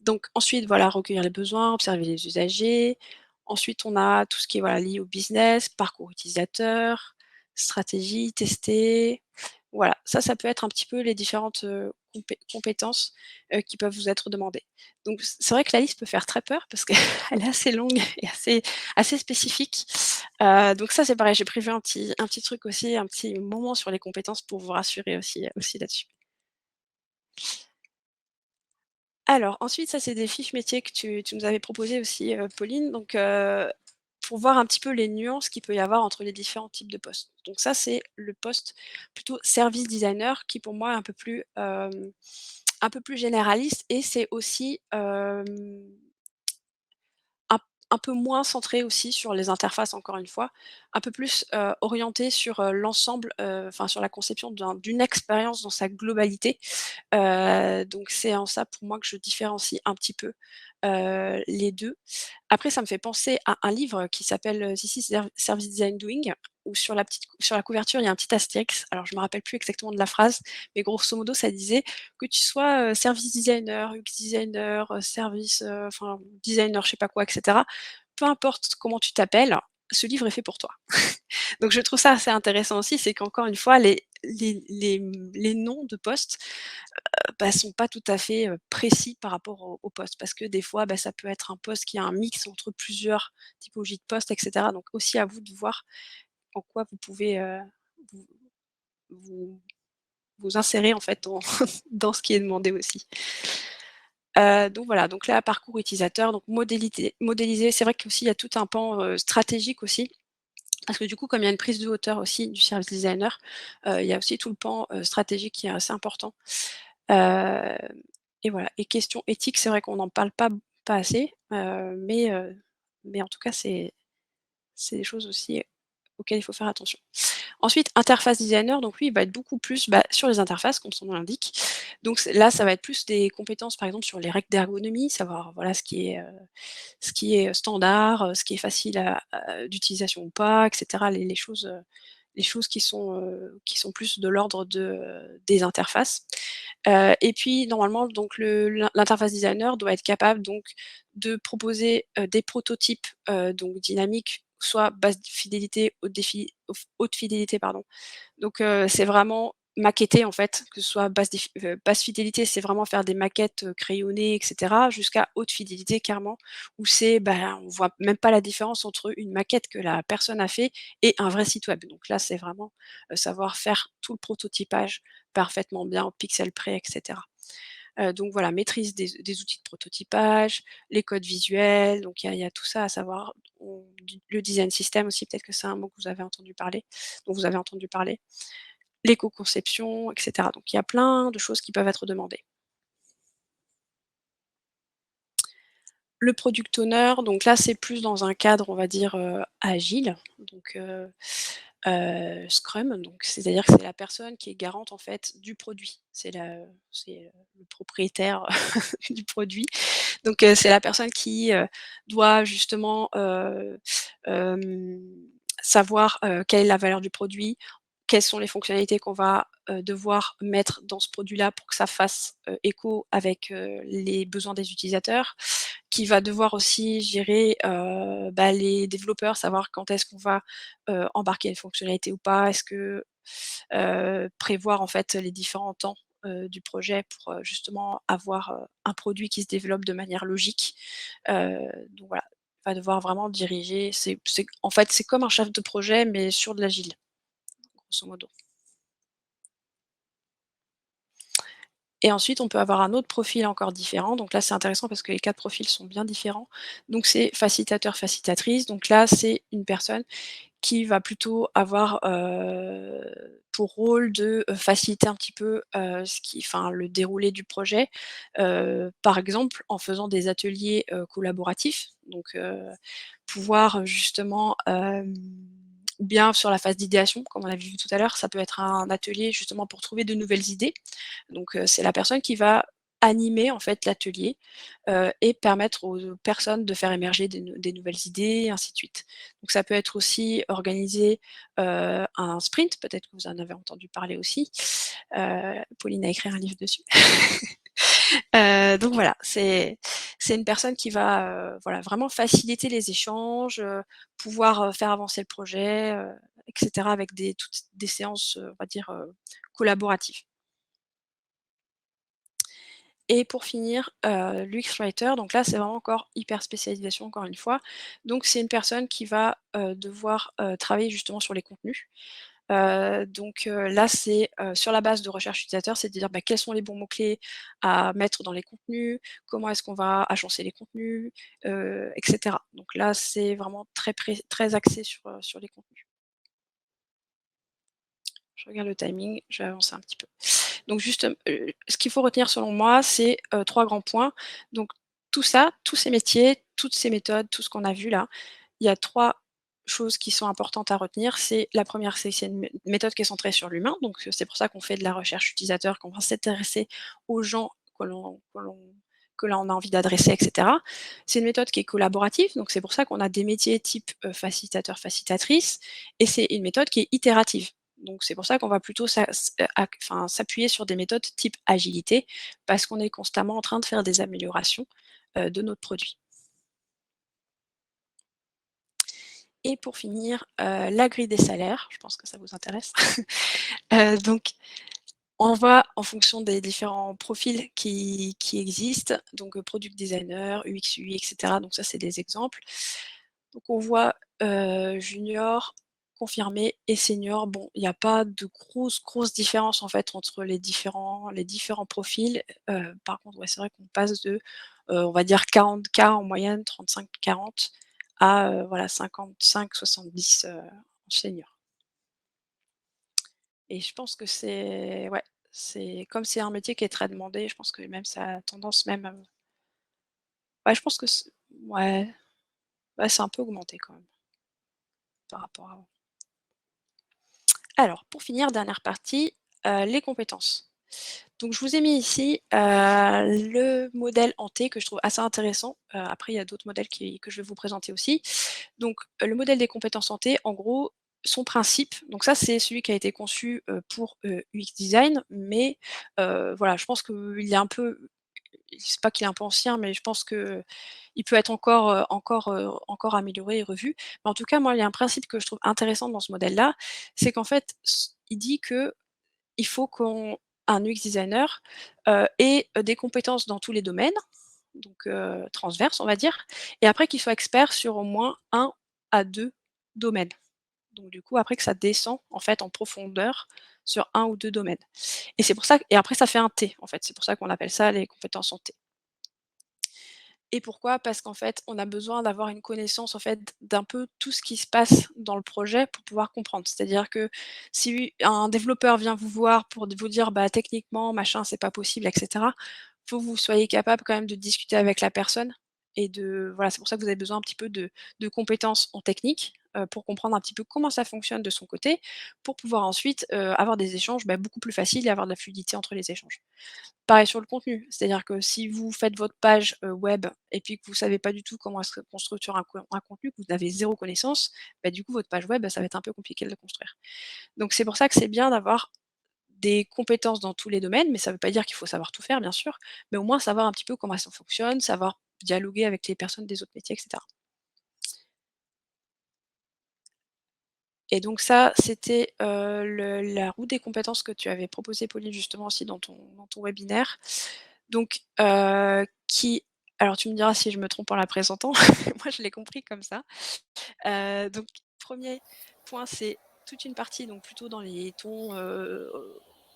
Donc ensuite, voilà, recueillir les besoins, observer les usagers. Ensuite, on a tout ce qui est, voilà, lié au business, parcours utilisateur, stratégie, tester. Voilà, ça peut être un petit peu les différentes, compétences, qui peuvent vous être demandées. Donc c'est vrai que la liste peut faire très peur parce qu'elle est assez longue et assez spécifique. Donc ça, c'est pareil, j'ai prévu un petit truc aussi, un petit moment sur les compétences pour vous rassurer aussi là-dessus. Alors ensuite, ça, c'est des fiches métiers que tu nous avais proposées aussi, Pauline, donc pour voir un petit peu les nuances qu'il peut y avoir entre les différents types de postes. Donc ça, c'est le poste plutôt service designer qui pour moi est un peu plus généraliste et c'est aussi, un un peu moins centré aussi sur les interfaces encore une fois, un peu plus, orienté sur, l'ensemble, enfin sur la conception d'une expérience dans sa globalité. Donc c'est en ça pour moi que je différencie un petit peu, les 2. Après ça me fait penser à un livre qui s'appelle, This is Service Design Doing où sur la couverture, il y a un petit astérix. Alors je me rappelle plus exactement de la phrase, mais grosso modo ça disait que tu sois, service designer, UX designer, service, enfin designer je sais pas quoi et cetera. Peu importe comment tu t'appelles, ce livre est fait pour toi. Donc je trouve ça assez intéressant aussi, c'est qu'encore une fois les noms de postes sont pas tout à fait, précis par rapport au poste. Parce que des fois, ça peut être un poste qui a un mix entre plusieurs typologies de postes et cetera. Donc aussi à vous de voir en quoi vous pouvez, vous vous vous insérer en fait dans dans ce qui est demandé aussi. Donc voilà, donc là, parcours utilisateur, donc modéliser, c'est vrai qu'aussi il y a tout un pan, stratégique aussi. Parce que du coup, comme il y a une prise de hauteur aussi du service designer, il y a aussi tout le pan, stratégique qui est assez important. Heu et voilà et question éthique, c'est vrai qu'on n'en parle pas assez, mais en tout cas, c'est des choses aussi auxquelles il faut faire attention. Ensuite, interface designer, donc lui, il va être beaucoup plus, sur les interfaces, comme son nom l'indique. Donc là, ça va être plus des compétences, par exemple, sur les règles d'ergonomie, savoir, voilà, ce qui est standard, ce qui est facile d'utilisation ou pas, et cetera. Les choses qui sont plus de l'ordre des interfaces. Et puis normalement donc l'interface designer doit être capable donc de proposer, des prototypes, donc dynamiques, soit basse fidélité, haute fidélité pardon. Donc c'est vraiment maqueter en fait, que ce soit basse fidélité, c'est vraiment faire des maquettes, crayonnées et cetera, jusqu'à haute fidélité clairement, où on voit même pas la différence entre une maquette que la personne a fait et un vrai site web. Donc là, c'est vraiment, savoir faire tout le prototypage parfaitement bien, au pixel près et cetera. Donc voilà, maîtrise des outils de prototypage, les codes visuels, donc il y a tout ça à savoir. Le design system aussi, peut-être que c'est un mot que vous avez entendu parler dont vous avez entendu parler. L'éco-conception et cetera. Donc il y a plein de choses qui peuvent être demandées. Le product owner, donc là, c'est plus dans un cadre, on va dire, agile, donc Scrum, donc c'est-à-dire que c'est la personne qui est garante, en fait, du produit. C'est le propriétaire du produit. Donc c'est la personne qui, doit justement, savoir, quelle est la valeur du produit, quelles sont les fonctionnalités qu'on va, devoir mettre dans ce produit-là pour que ça fasse, écho avec, les besoins des utilisateurs. qui va devoir aussi gérer, bah, les développeurs, savoir quand est-ce qu'on va, embarquer une fonctionnalité ou pas. Est-ce que, prévoir en fait les différents temps, du projet pour, justement avoir, un produit qui se développe de manière logique. Donc voilà, va devoir vraiment diriger. C'est en fait, c'est comme un chef de projet, mais sur de l'agile, grosso modo. Et ensuite, on peut avoir un autre profil encore différent. Donc là, c'est intéressant parce que les 4 profils sont bien différents. Donc c'est facilitateur, facilitatrice. Donc là, c'est une personne qui va plutôt avoir, pour rôle de, faciliter un petit peu, le déroulé du projet. Par exemple, en faisant des ateliers, collaboratifs. Donc, pouvoir, justement, ou bien sur la phase d'idéation, comme on a vu tout à l'heure, ça peut être un atelier justement pour trouver de nouvelles idées. Donc, c'est la personne qui va animer en fait l'atelier, et permettre aux personnes de faire émerger des nouvelles idées, ainsi de suite. Donc ça peut être aussi organiser, un sprint, peut-être que vous en avez entendu parler aussi. Pauline a écrit un livre dessus. Donc voilà, c'est une personne qui va, voilà, vraiment faciliter les échanges, pouvoir, faire avancer le projet, et cetera avec toutes des séances, on va dire, collaboratives. Et pour finir, l'UX writer, donc là, c'est vraiment encore hyper spécialisation encore une fois. Donc c'est une personne qui va, devoir, travailler justement sur les contenus. Là, c'est, sur la base de recherche utilisateur, c'est de dire, bah, quels sont les bons mots-clés à mettre dans les contenus, comment est-ce qu'on va agencer les contenus, et cetera. Donc là, c'est vraiment très axé sur les contenus. Je regarde le timing, je vais avancer un petit peu. Donc juste, ce qu'il faut retenir selon moi, c'est, 3 grands points. Donc tout ça, tous ces métiers, toutes ces méthodes, tout ce qu'on a vu là, il y a 3 choses qui sont importantes à retenir. C'est la première, c'est une méthode qui est centrée sur l'humain, donc c'est pour ça qu'on fait de la recherche utilisateur, qu'on va s'intéresser aux gens que l'on a envie d'adresser, et cetera. C'est une méthode qui est collaborative, donc c'est pour ça qu'on a des métiers type, facilitateur, facilitatrice, et c'est une méthode qui est itérative. Donc c'est pour ça qu'on va plutôt s'appuyer sur des méthodes type agilité, parce qu'on est constamment en train de faire des améliorations, de notre produit. Et pour finir, la grille des salaires, je pense que ça vous intéresse. Donc on voit en fonction des différents profils qui existent, donc product designer, UX, UI, et cetera. Donc ça, c'est des exemples. Donc on voit, junior, confirmé et senior. Bon, il n'y a pas de grosses différences en fait entre les différents profils. Par contre, ouais, c'est vrai qu'on passe de, on va dire 40 K en moyenne, 35-40 à, voilà 55-70, en senior. Et je pense que c'est ouais, c'est comme c'est un métier qui est très demandé, je pense que même ça a tendance même, ouais, je pense que ouais, ouais, c'est un peu augmenté quand même par rapport à avant. Alors pour finir, dernière partie, les compétences. Donc je vous ai mis ici, le modèle Hanté que je trouve assez intéressant. Après il y a d'autres modèles que je vais vous présenter aussi. Donc, le modèle des compétences Hanté, en gros, son principe, donc ça c'est celui qui a été conçu, pour, UX design, mais, voilà, je pense qu'il est un peu, c'est pas qu'il est un peu ancien, mais je pense qu'il peut être encore amélioré et revu. Mais en tout cas, moi, il y a un principe que je trouve intéressant dans ce modèle-là, c'est qu'en fait, il dit que il faut qu'un UX designer, ait, des compétences dans tous les domaines, donc transverses, on va dire, et après qu'il soit expert sur au moins un à 2 domaines. Donc du coup, après que ça descend, en fait, en profondeur sur un ou 2 domaines, et c'est pour ça, et après ça fait un T, en fait. C'est pour ça qu'on appelle ça les compétences en T. Et pourquoi? Parce qu'en fait, on a besoin d'avoir une connaissance, en fait, d'un peu tout ce qui se passe dans le projet pour pouvoir comprendre. C'est-à-dire que si un développeur vient vous voir pour vous dire: «Bah, techniquement, machin, c'est pas possible», et cetera, faut que vous soyez capable quand même de discuter avec la personne, et voilà, c'est pour ça que vous avez besoin un petit peu de compétences en technique, pour comprendre un petit peu comment ça fonctionne de son côté, pour pouvoir ensuite, avoir des échanges, bah, beaucoup plus faciles et avoir de la fluidité entre les échanges. Pareil sur le contenu, c'est-à-dire que si vous faites votre page, web, et puis que vous savez pas du tout comment est-ce qu'on structure un contenu, que vous avez zéro connaissance, bah, du coup votre page web, bah, ça va être un peu compliqué de la construire. Donc c'est pour ça que c'est bien d'avoir des compétences dans tous les domaines, mais ça veut pas dire qu'il faut savoir tout faire bien sûr, mais au moins savoir un petit peu comment ça fonctionne, savoir dialoguer avec les personnes des autres métiers et cetera. Et donc ça, c'était, le la roue des compétences que tu avais proposé, Pauline, justement aussi dans ton webinaire. Donc, qui alors tu me diras si je me trompe en la présentant, moi je l'ai compris comme ça. Donc 1er point, c'est toute une partie donc plutôt dans les tons,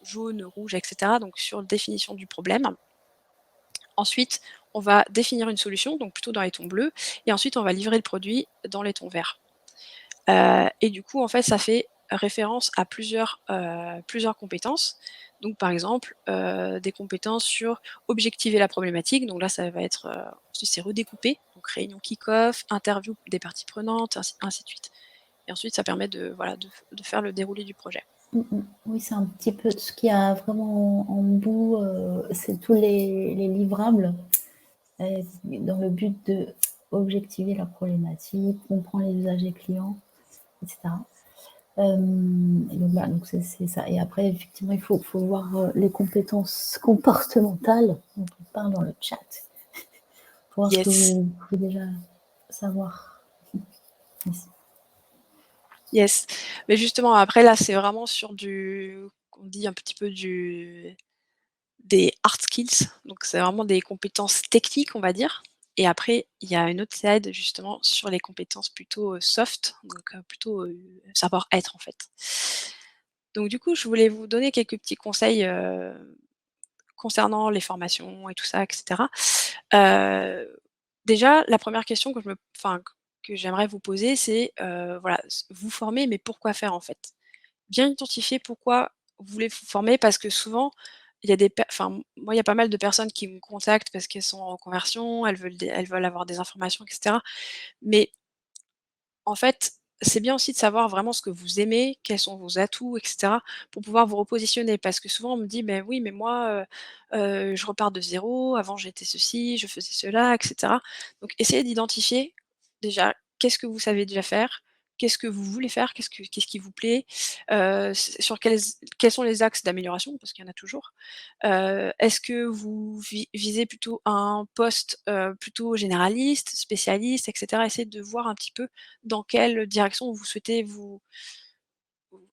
jaune, rouge et cetera, donc sur définition du problème. Ensuite, on va définir une solution, donc plutôt dans les tons bleus et ensuite on va livrer le produit dans les tons verts. Et du coup, en fait, ça fait référence à plusieurs compétences. Donc par exemple, des compétences sur objectiver la problématique. Donc là, ça va être, ensuite c'est redécoupé, donc réunion kick-off, interview des parties prenantes, ainsi de suite. Et ensuite, ça permet de voilà, de faire le déroulé du projet. Oui, c'est un petit peu ce qu'il y a vraiment en bout, c'est tous les livrables, dans le but d'objectiver la problématique, comprendre les usagers clients, et cetera. Et donc voilà, donc c'est ça. Et après, effectivement, il faut voir les compétences comportementales dont on parle dans le chat, pour voir ce que Yes, vous pouvez déjà savoir. Merci. yes. Mais justement, après là, c'est vraiment sur on dit un petit peu des hard skills, donc c'est vraiment des compétences techniques, on va dire. Et après, il y a une autre slide justement sur les compétences plutôt, soft, donc plutôt, savoir-être en fait. Donc du coup, je voulais vous donner quelques petits conseils, concernant les formations et tout ça et cetera. Déjà, la première question que j'aimerais vous poser, c'est, voilà, vous former, mais pourquoi faire en fait? Bien identifier pourquoi vous voulez vous former parce que souvent, il y a des per enfin, moi, il y a pas mal de personnes qui me contactent parce qu'elles sont en conversion, elles veulent avoir des informations et cetera. Mais en fait, c'est bien aussi de savoir vraiment ce que vous aimez, quels sont vos atouts et cetera, pour pouvoir vous repositionner. Parce que souvent on me dit: «Beh, oui, mais moi, je repars de zéro. Avant j'étais ceci, je faisais cela» et cetera. Donc essayez d'identifier déjà qu'est-ce que vous savez déjà faire? Qu'est-ce que vous voulez faire? Qu'est-ce qui vous plaît? Sur quels sont les axes d'amélioration? Parce qu'il y en a toujours. Est-ce que vous visez plutôt un poste, plutôt généraliste, spécialiste et cetera? Essayez de voir un petit peu dans quelle direction vous souhaitez vous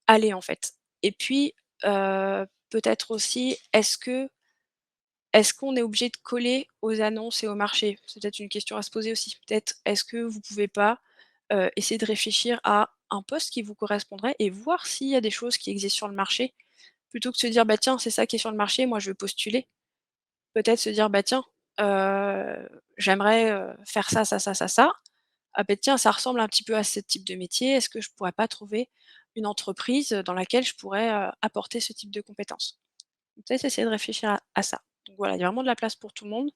aller, en fait. Et puis, peut-être aussi, est-ce qu'on est obligé de coller aux annonces et au marché? C'est peut-être une question à se poser aussi. Peut-être, est-ce que vous pouvez pas, essayer de réfléchir à un poste qui vous correspondrait et voir s'il y a des choses qui existent sur le marché, plutôt que de se dire: «Bah, tiens, c'est ça qui est sur le marché, moi je veux postuler». Peut-être se dire: «Bah, tiens, j'aimerais, faire ça, ça, ça, ça, ça. Ah beh, tiens, ça ressemble un petit peu à ce type de métier. Est-ce que je pourrais pas trouver une entreprise, dans laquelle je pourrais, apporter ce type de compétences?» Peut-être essayer de réfléchir à ça. Donc voilà, il y a vraiment de la place pour tout le monde.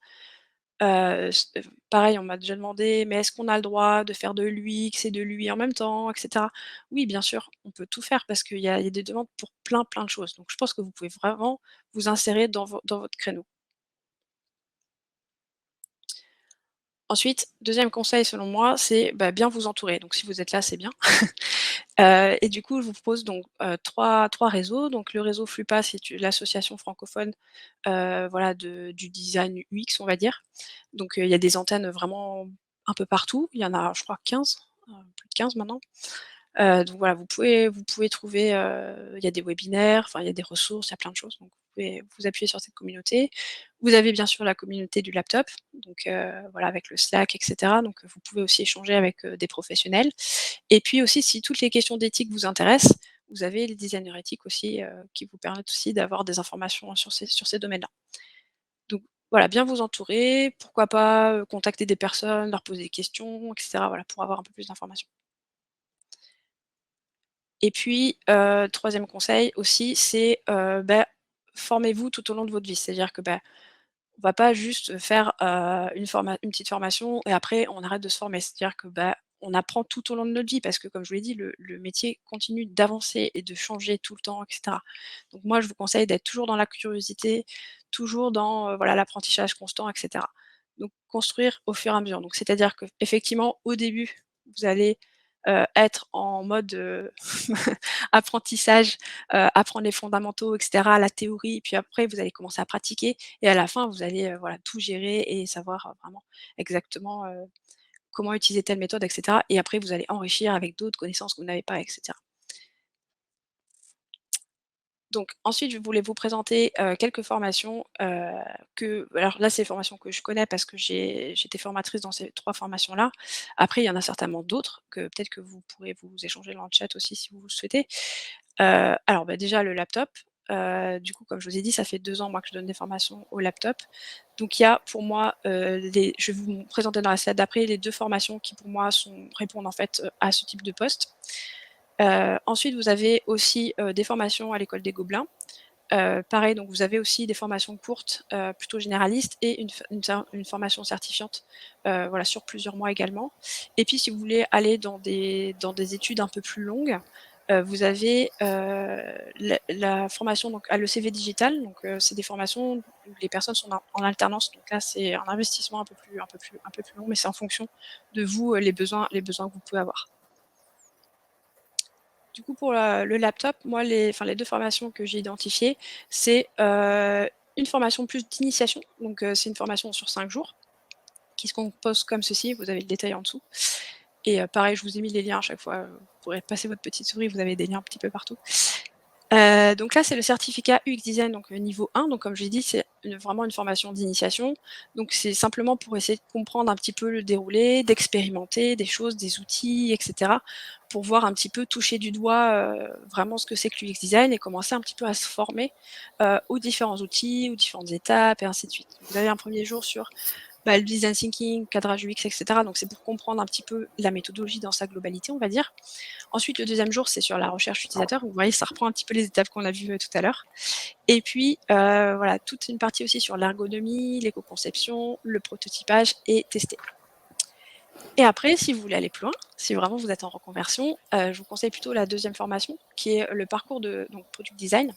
Pareil, on m'a déjà demandé: «Mais est-ce qu'on a le droit de faire de l'UX et de l'UI en même temps?» et cetera. Oui, bien sûr, on peut tout faire parce qu'il y a des demandes pour plein, plein de choses. Donc je pense que vous pouvez vraiment vous insérer dans votre créneau. Ensuite, deuxième conseil selon moi, c'est, bah, bien vous entourer. Donc si vous êtes là, c'est bien. Et du coup, je vous propose donc, 3 réseaux. Donc le réseau FLUPA, c'est l'association francophone, voilà du design UX, on va dire. Donc, il y a des antennes vraiment un peu partout. Il y en a, je crois 15, plus de 15 maintenant. Donc voilà, vous pouvez trouver, il y a des webinaires, enfin il y a des ressources, il y a plein de choses, donc vous pouvez vous appuyer sur cette communauté. Vous avez bien sûr la communauté du laptop, donc voilà avec le Slack et cetera, donc vous pouvez aussi échanger avec, des professionnels. Et puis aussi si toutes les questions d'éthique vous intéressent, vous avez les designers éthiques aussi, qui vous permettent aussi d'avoir des informations sur ces domaines-là. Donc voilà, bien vous entourer, pourquoi pas, contacter des personnes, leur poser des questions et cetera, voilà, pour avoir un peu plus d'informations. Et puis, 3e conseil aussi, c'est, bah, formez-vous tout au long de votre vie. C'est-à-dire que, bah, on va pas juste faire, une petite formation et après on arrête de se former. C'est-à-dire que, bah, on apprend tout au long de notre vie parce que comme je vous l'ai dit, le métier continue d'avancer et de changer tout le temps et cetera. Donc moi, je vous conseille d'être toujours dans la curiosité, toujours dans, voilà, l'apprentissage constant et cetera. Donc construire au fur et à mesure. Donc c'est-à-dire qu'effectivement, au début, vous allez être en mode, apprentissage, apprendre les fondamentaux et cetera, la théorie et puis après vous allez commencer à pratiquer et à la fin vous allez, voilà, tout gérer et savoir, vraiment exactement, comment utiliser telle méthode et cetera et après vous allez enrichir avec d'autres connaissances que vous n'avez pas et cetera. Donc ensuite, je voulais vous présenter, quelques formations, que alors là, c'est des formations que je connais parce que j'étais formatrice dans ces 3 formations-là. Après, il y en a certainement d'autres que peut-être que vous pourrez vous échanger dans le chat aussi si vous le souhaitez. Alors, bah, déjà le laptop, du coup, comme je vous ai dit, ça fait 2 ans moi que je donne des formations au laptop. Donc il y a pour moi, les je vais vous présenter dans la slide d'après les 2 formations qui pour moi répondent en fait, à ce type de poste. Ensuite, vous avez aussi, des formations à l'école des Gobelins. Pareil, donc vous avez aussi des formations courtes, plutôt généralistes et une formation certifiante, voilà, sur plusieurs mois également. Et puis si vous voulez aller dans des études un peu plus longues, vous avez, la formation donc à l'ECV Digital, donc c'est des formations où les personnes sont en alternance, donc là c'est un investissement un peu plus long, mais c'est en fonction de vous, les besoins que vous pouvez avoir. Du coup, pour le laptop, moi, les 2 formations que j'ai identifiées, c'est, une formation plus d'initiation, donc c'est une formation sur 5 jours qui se compose comme ceci, vous avez le détail en dessous et pareil, je vous ai mis les liens à chaque fois, vous pourrez passer votre petite souris, vous avez des liens un petit peu partout. Donc là, c'est le certificat UX design, donc niveau 1. Donc comme j'ai dit, c'est vraiment une formation d'initiation. Donc c'est simplement pour essayer de comprendre un petit peu le déroulé, d'expérimenter des choses, des outils et cetera, pour voir un petit peu, toucher du doigt, vraiment ce que c'est que l'UX design et commencer un petit peu à se former, aux différents outils, aux différentes étapes et ainsi de suite. Vous avez un premier jour sur, bah, le design thinking, cadrage UX et cetera, donc c'est pour comprendre un petit peu la méthodologie dans sa globalité, on va dire. Ensuite, le deuxième jour, c'est sur la recherche utilisateur. Vous voyez, ça reprend un petit peu les étapes qu'on a vues, tout à l'heure. Et puis, voilà, toute une partie aussi sur l'ergonomie, l'éco-conception, le prototypage et tester. Et après, si vous voulez aller plus loin, si vraiment vous êtes en reconversion, je vous conseille plutôt la deuxième formation qui est le parcours de donc product design,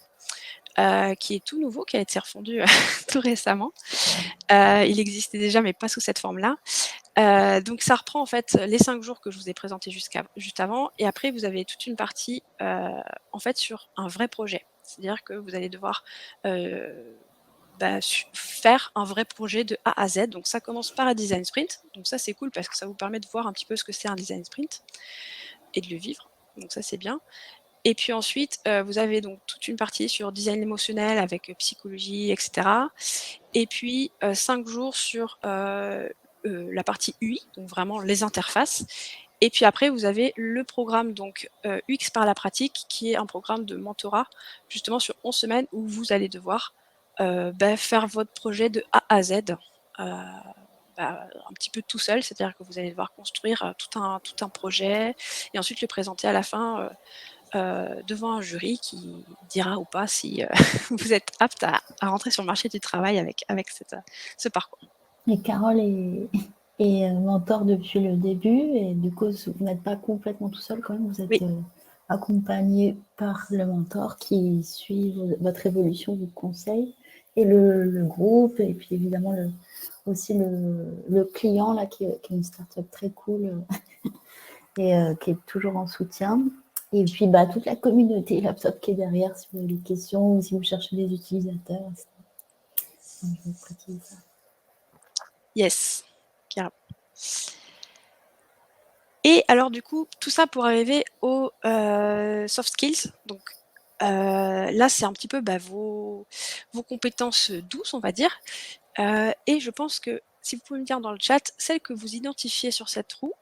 qui est tout nouveau, qui a été refondu, tout récemment. Il existait déjà mais pas sous cette forme-là. Donc ça reprend en fait les 5 jours que je vous ai présentés juste avant et après vous avez toute une partie, en fait sur un vrai projet. C'est-à-dire que vous allez devoir, heu, bah, faire un vrai projet de A à Z. Donc ça commence par un design sprint, donc ça c'est cool parce que ça vous permet de voir un petit peu ce que c'est un design sprint et de le vivre, donc ça c'est bien. Et puis ensuite, vous avez donc toute une partie sur design émotionnel avec, psychologie et cetera. Et puis, 5 jours sur, la partie UI, donc vraiment les interfaces. Et puis après, vous avez le programme donc, UX par la pratique, qui est un programme de mentorat, justement sur 11 semaines où vous allez devoir, bah, faire votre projet de A à Z, bah, un petit peu tout seul. C'est-à-dire que vous allez devoir construire, tout un projet et ensuite le présenter à la fin, devant un jury qui dira ou pas si, vous êtes apte à rentrer sur le marché du travail avec ce parcours. Et Carole est mentor depuis le début et du coup, vous n'êtes pas complètement tout seul quand même, vous êtes Oui. accompagné par le mentor qui suit votre évolution, vous conseille et le groupe et puis évidemment aussi le client là qui est une startup très cool et qui est toujours en soutien. Et puis bah, toute la communauté Laptop qui est derrière si vous avez des questions ou si vous cherchez des utilisateurs, etc. Donc, je vais préciser ça. Yes, carrément. Et alors du coup, tout ça pour arriver aux, soft skills. Donc, là, c'est un petit peu, bah, vos compétences, douces, on va dire. Et je pense que si vous pouvez me dire dans le chat, celles que vous identifiez sur cette roue,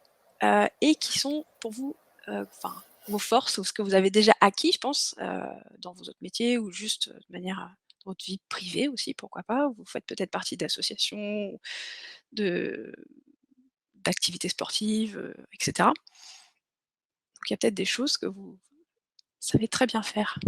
et qui sont pour vous, enfin, vos forces ou ce que vous avez déjà acquis, je pense, dans vos autres métiers ou juste, de manière, dans votre vie privée aussi, pourquoi pas. Vous faites peut-être partie d'associations, de d'activités sportives, et cetera. Donc il y a peut-être des choses que vous savez très bien faire.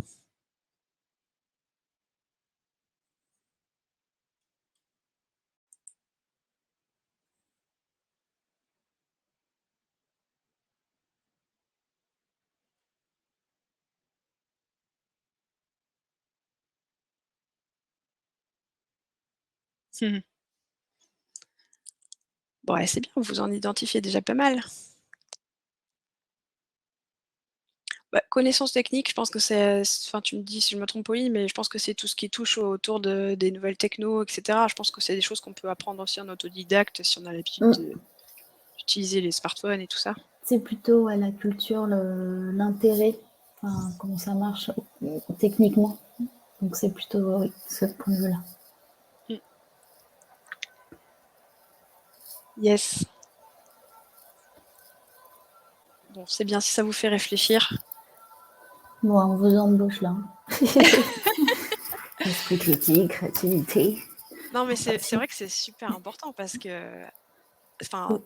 Mmh. Bon, ouais, c'est bien, vous en identifiez déjà pas mal. Connaissances techniques, je pense que c'est enfin, tu me dis si je me trompe, Pauline, mais je pense que c'est tout ce qui touche autour des nouvelles techno et cetera. Je pense que c'est des choses qu'on peut apprendre aussi en autodidacte si on a l'habitude d'utiliser les smartphones et tout ça. C'est plutôt la culture, l'intérêt, enfin, comment ça marche techniquement. Donc c'est plutôt oui, ce point de vue-là. Yes. Bon, c'est bien si ça vous fait réfléchir. Bon, on vous embauche là. Esprit critique, créativité. Non, mais c'est vrai que c'est super important parce que, enfin,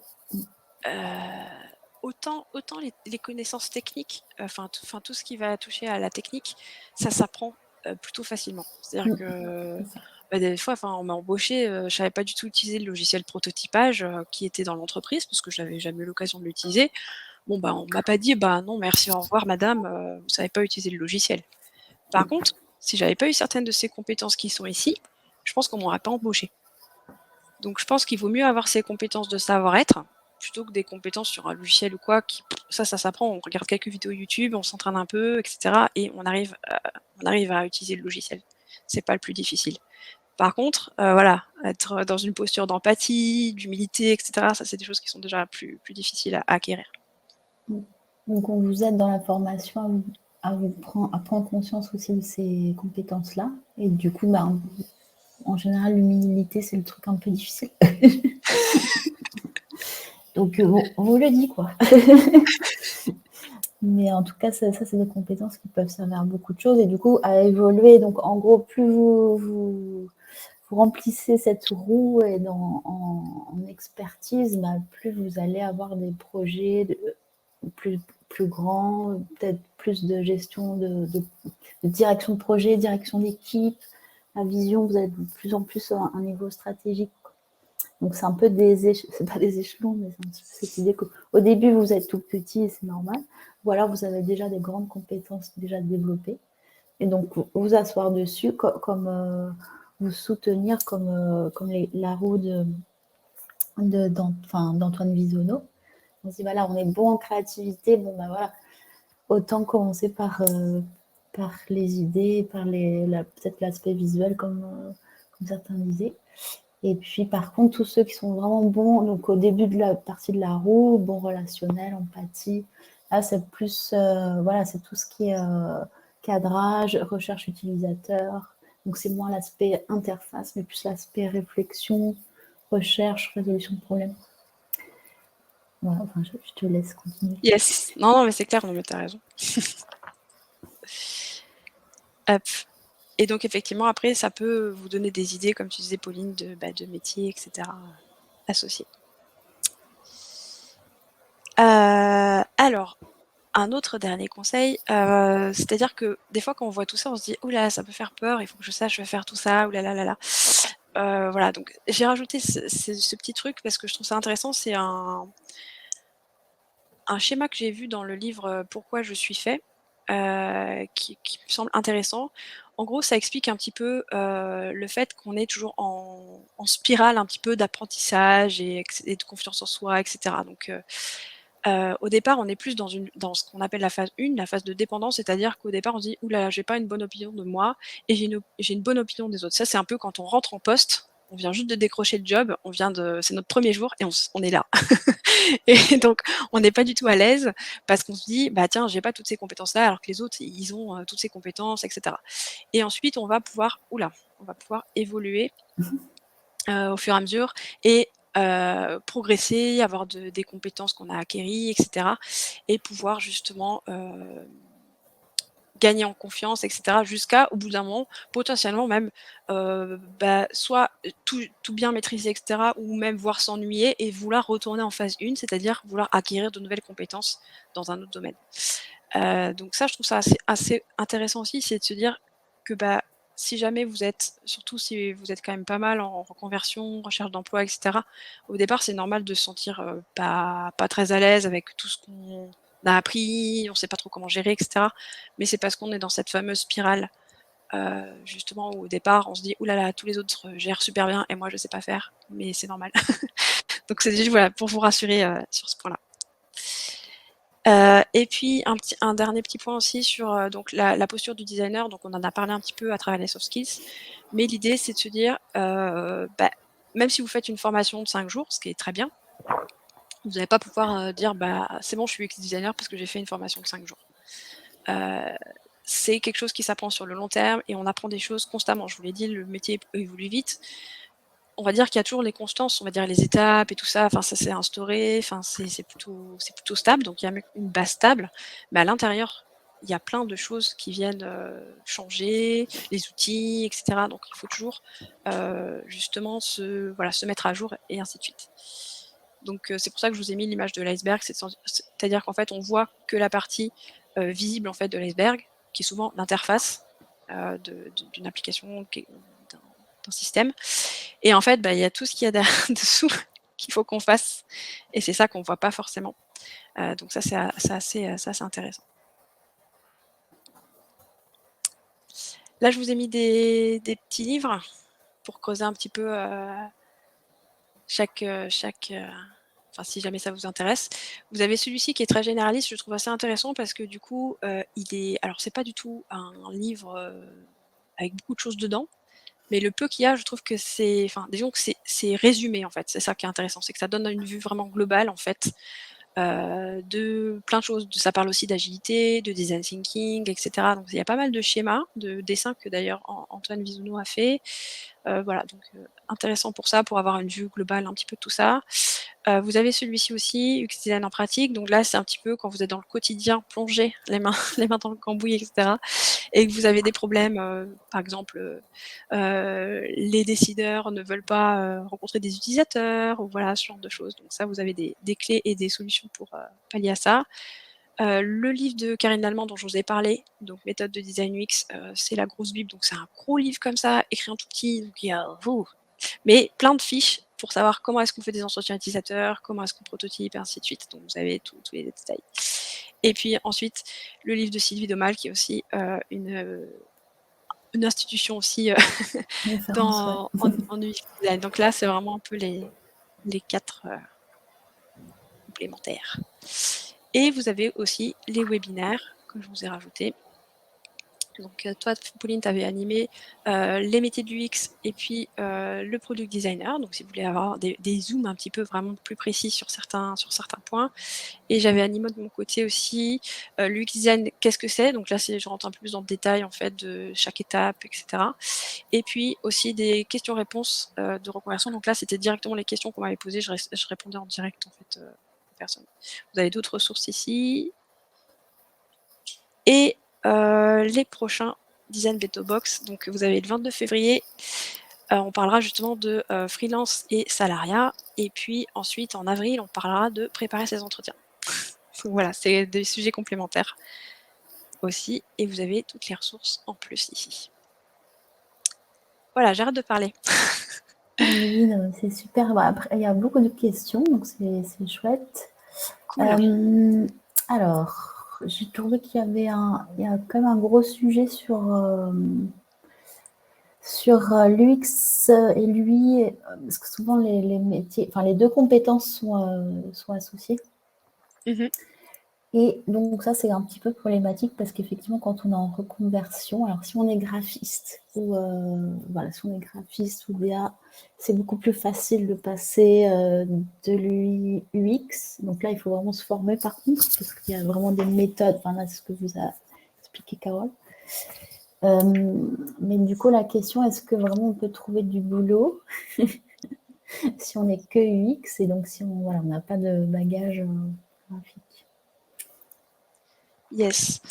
autant les connaissances techniques, enfin tout ce qui va toucher à la technique, ça s'apprend plutôt facilement. C'est-à-dire que des fois, on m'a embauchée, je savais pas du tout utiliser le logiciel prototypage qui était dans l'entreprise parce que je n'avais jamais eu l'occasion de l'utiliser. Bon, on m'a pas dit: «Bah non merci, au revoir madame, vous savez pas utiliser le logiciel». Par contre, si j'avais pas eu certaines de ces compétences qui sont ici, je pense qu'on m'aurait pas embauchée. Donc je pense qu'il vaut mieux avoir ces compétences de savoir-être, plutôt que des compétences sur un logiciel ou quoi qui ça s'apprend. On regarde quelques vidéos YouTube, on s'entraîne un peu et cetera et on arrive à utiliser le logiciel. C'est pas le plus difficile. Par contre, voilà, être dans une posture d'empathie, d'humilité et cetera, ça c'est des choses qui sont déjà plus difficiles à acquérir. Donc on vous aide dans la formation à prendre conscience aussi de ces compétences-là. Et du coup, en général, l'humilité, c'est le truc un peu difficile. Donc on vous le dit, quoi. Mais en tout cas, ça c'est des compétences qui peuvent servir à beaucoup de choses et du coup, à évoluer. Donc en gros, plus vous remplissez cette roue et en expertise, plus vous allez avoir des projets plus grands, peut-être plus de gestion de direction de projet, direction d'équipe, la vision, vous êtes de plus en plus à un niveau stratégique. Donc c'est un peu c'est pas des échelons, mais c'est un petit peu cette idée qu'au début vous êtes tout petit et c'est normal, ou alors vous avez déjà des grandes compétences déjà développées, et donc vous asseoir dessus comme vous soutenir comme la roue d'Antoine Visonneau. On se dit voilà, on est bon en créativité, voilà, autant commencer par les idées, par peut-être l'aspect visuel comme certains disaient. Et puis, par contre, tous ceux qui sont vraiment bons, donc au début de la partie de la roue, bon relationnel, empathie, là, c'est plus, voilà, c'est tout ce qui est cadrage, recherche utilisateur. Donc, c'est moins l'aspect interface, mais plus l'aspect réflexion, recherche, résolution de problèmes. Voilà, je te laisse continuer. Yes. Non, mais c'est clair, non, mais t'as raison. Hop. Et donc effectivement, après, ça peut vous donner des idées, comme tu disais, Pauline, de métiers, etc., associés. Alors, un autre dernier conseil, c'est-à-dire que des fois, quand on voit tout ça, on se dit: «Ouh là, ça peut faire peur, il faut que je sache faire tout ça, ouh là là là là». Voilà, donc j'ai rajouté ce petit truc parce que je trouve ça intéressant. C'est un schéma que j'ai vu dans le livre Pourquoi je suis fait, qui me semble intéressant. En gros, ça explique un petit peu le fait qu'on est toujours en spirale un petit peu d'apprentissage et de confiance en soi, et cetera. Donc, au départ, on est plus dans ce qu'on appelle la phase 1, la phase de dépendance, c'est-à-dire qu'au départ, on se dit: «Ouh là là, j'ai pas une bonne opinion de moi et j'ai une bonne opinion des autres». Ça, c'est un peu quand on rentre en poste, on vient juste de décrocher le job, c'est notre premier jour et on est là. Et donc on n'est pas du tout à l'aise parce qu'on se dit: «Bah tiens, j'ai pas toutes ces compétences-là alors que les autres, ils ont, toutes ces compétences et cetera». Et ensuite on va pouvoir évoluer, au fur et à mesure et progresser, avoir des compétences qu'on a acquéries et cetera et pouvoir justement, gagner en confiance et cetera jusqu'à au bout d'un moment, potentiellement même, soit tout bien maîtriser et cetera ou même voire s'ennuyer et vouloir retourner en phase 1, c'est-à-dire vouloir acquérir de nouvelles compétences dans un autre domaine. Donc ça, je trouve ça assez intéressant aussi, c'est de se dire que, si jamais surtout si vous êtes quand même pas mal en reconversion, recherche d'emploi et cetera, au départ, c'est normal de se sentir, pas très à l'aise avec tout ce qu'on a appris, on sait pas trop comment gérer et cetera. Mais c'est parce qu'on est dans cette fameuse spirale, justement où au départ, on se dit: «Ouh là là, tous les autres gèrent super bien et moi je sais pas faire», mais c'est normal. Donc c'est juste, voilà, pour vous rassurer, sur ce point-là. Et puis un dernier petit point aussi sur donc la posture du designer. Donc on en a parlé un petit peu à travers les soft skills, mais l'idée c'est de se dire, même si vous faites une formation de 5 jours, ce qui est très bien, vous n'allez pas pouvoir dire c'est bon, je suis UX designer parce que j'ai fait une formation de 5 jours. C'est quelque chose qui s'apprend sur le long terme et on apprend des choses constamment. Je vous l'ai dit, le métier évolue vite. On va dire qu'il y a toujours les constances, on va dire les étapes et tout ça, enfin ça s'est instauré, enfin c'est plutôt stable, donc il y a une base stable, mais à l'intérieur, il y a plein de choses qui viennent, changer, les outils et cetera, donc il faut toujours, justement se mettre à jour et ainsi de suite. Donc c'est pour ça que je vous ai mis l'image de l'iceberg, c'est-à-dire qu'en fait on voit que la partie, visible en fait de l'iceberg, qui est souvent l'interface, d'une application d'un système et en fait, il y a tout ce qu'il y a dessous qu'il faut qu'on fasse et c'est ça qu'on voit pas forcément. Donc ça, c'est assez intéressant. Là, je vous ai mis des petits livres pour creuser un petit peu, enfin, si jamais ça vous intéresse. Vous avez celui-ci qui est très généraliste, je trouve assez intéressant parce que du coup, alors c'est pas du tout un livre, avec beaucoup de choses dedans, mais le peu qu'il y a, je trouve que disons que c'est résumé en fait. C'est ça qui est intéressant, c'est que ça donne une vue vraiment globale en fait, de plein de choses. Ça parle aussi d'agilité, de design thinking, et cetera. Donc il y a pas mal de schémas, de dessins que d'ailleurs Antoine Vizouno a fait. Voilà, donc intéressant pour ça, pour avoir une vue globale un petit peu de tout ça. Vous avez celui-ci aussi, UX Design en pratique. Donc là, c'est un petit peu quand vous êtes dans le quotidien, plongé les mains les mains dans le cambouis, et cetera et que vous avez des problèmes, par exemple, les décideurs ne veulent pas, rencontrer des utilisateurs ou voilà, ce genre de choses. Donc ça, vous avez des clés et des solutions pour, pallier à ça. Le livre de Karine Lallemand dont je vous ai parlé, donc Méthode de design UX, c'est la grosse bible, donc c'est un gros livre comme ça, écrit en tout petit, donc il y a mais plein de fiches pour savoir comment est-ce qu'on fait des entretiens utilisateurs, comment est-ce qu'on prototype et ainsi de suite. Donc vous avez tous les détails. Et puis ensuite, le livre de Sylvie Domal qui est aussi, une institution aussi, Référence, ouais. en UX design. Donc là, c'est vraiment un peu les 4, complémentaires. Et vous avez aussi les webinaires que je vous ai rajoutés. Donc toi, Pauline, tu avais animé les métiers du UX et puis le product designer. Donc si vous voulez avoir des zooms un petit peu vraiment plus précis sur certains points. Et j'avais animé de mon côté aussi l'UX design, qu'est-ce que c'est? Donc là, je rentre un peu plus dans le détail en fait de chaque étape, etc. Et puis aussi des questions-réponses de reconversion. Donc là, c'était directement les questions qu'on m'avait posées. Je répondais en direct en fait aux personnes. Vous avez d'autres ressources ici. Et les prochains Design Veto Box, donc vous avez le 22 février, on parlera justement de freelance et salariat. Et puis ensuite, en avril, on parlera de préparer ses entretiens. Donc voilà, c'est des sujets complémentaires aussi. Et vous avez toutes les ressources en plus ici. Voilà, j'arrête de parler. Oui, non, c'est super. Après, il y a beaucoup de questions, donc c'est chouette. Cool. Alors, j'ai trouvé qu'il y a quand même un gros sujet sur l'UX et lui, parce que souvent les métiers, enfin les deux compétences sont associées. Mmh. Et donc ça, c'est un petit peu problématique parce qu'effectivement, quand on est en reconversion, alors si on est graphiste ou si on est graphiste ou DA, c'est beaucoup plus facile de passer de l'UI UX. Donc là, il faut vraiment se former par contre parce qu'il y a vraiment des méthodes. Enfin là, c'est ce que vous a expliqué Carole. Mais du coup, la question, est-ce que vraiment on peut trouver du boulot si on n'est que UX et donc si on n'a pas de bagage graphique? Yes.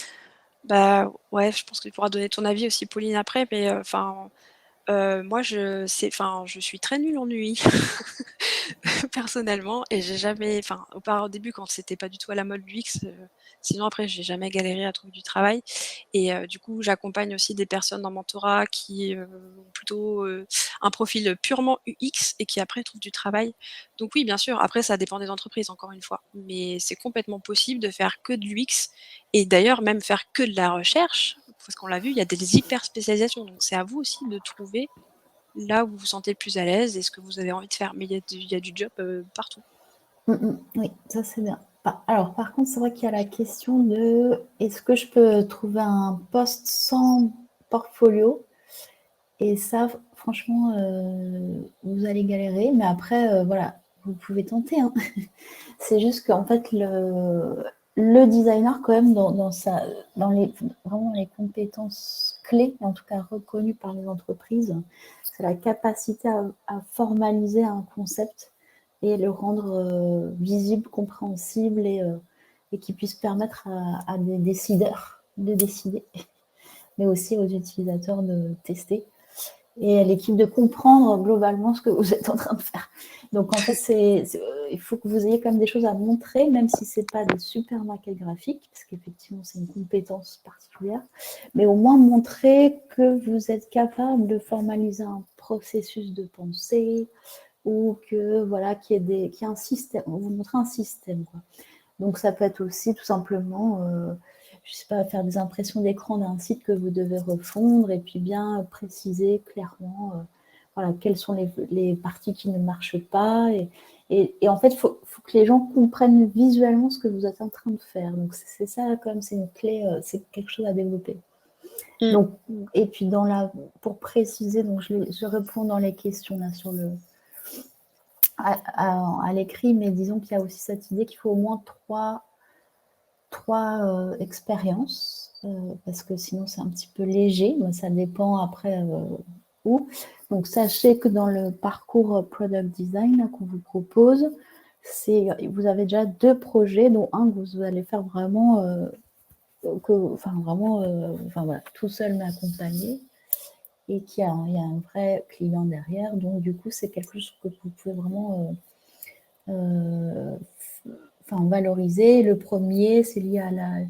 Ouais, je pense que tu pourras donner ton avis aussi, Pauline, après, mais moi, je suis très nulle en UI personnellement et j'ai jamais au début quand c'était pas du tout à la mode l'UX, sinon après j'ai jamais galéré à trouver du travail et du coup, j'accompagne aussi des personnes dans mentorat qui, ont plutôt, un profil purement UX et qui après trouvent du travail. Donc oui, bien sûr, après ça dépend des entreprises encore une fois, mais c'est complètement possible de faire que de l'UX et d'ailleurs même faire que de la recherche, parce qu'on l'a vu, il y a des hyper spécialisations, donc c'est à vous aussi de trouver là où vous vous sentez le plus à l'aise et ce que vous avez envie de faire. Mais il y a du job, partout. Oui, ça c'est bien. Alors, par contre, c'est vrai qu'il y a la question de est-ce que je peux trouver un poste sans portfolio? Et ça, franchement, vous allez galérer, mais après, voilà, vous pouvez tenter, hein. C'est juste qu'en fait, le designer, quand même, dans vraiment les compétences clés, en tout cas reconnues par les entreprises, c'est la capacité à formaliser un concept et le rendre visible, compréhensible et qui puisse permettre à des décideurs de décider, mais aussi aux utilisateurs de tester et à l'équipe de comprendre globalement ce que vous êtes en train de faire. Donc en fait, il faut que vous ayez quand même des choses à montrer, même si ce n'est pas des super maquettes graphiques, parce qu'effectivement c'est une compétence particulière, mais au moins montrer que vous êtes capable de formaliser un processus de pensée ou que voilà qu'il y ait un système, vous montrez un système, quoi. Donc ça peut être aussi tout simplement je ne sais pas, faire des impressions d'écran d'un site que vous devez refondre et puis bien préciser clairement voilà, quelles sont les parties qui ne marchent pas. Et en fait, il faut que les gens comprennent visuellement ce que vous êtes en train de faire. Donc c'est ça, quand même, c'est une clé, c'est quelque chose à développer. Donc, et puis pour préciser, donc je réponds dans les questions là à l'écrit, mais disons qu'il y a aussi cette idée qu'il faut au moins trois expériences, parce que sinon c'est un petit peu léger, mais ça dépend après où. Donc sachez que dans le parcours Product Design qu'on vous propose, vous avez déjà 2 projets, dont un que vous allez faire vraiment, voilà, tout seul mais accompagné, et il y a un vrai client derrière. Donc du coup, c'est quelque chose que vous pouvez vraiment valoriser. Le premier, c'est lié à la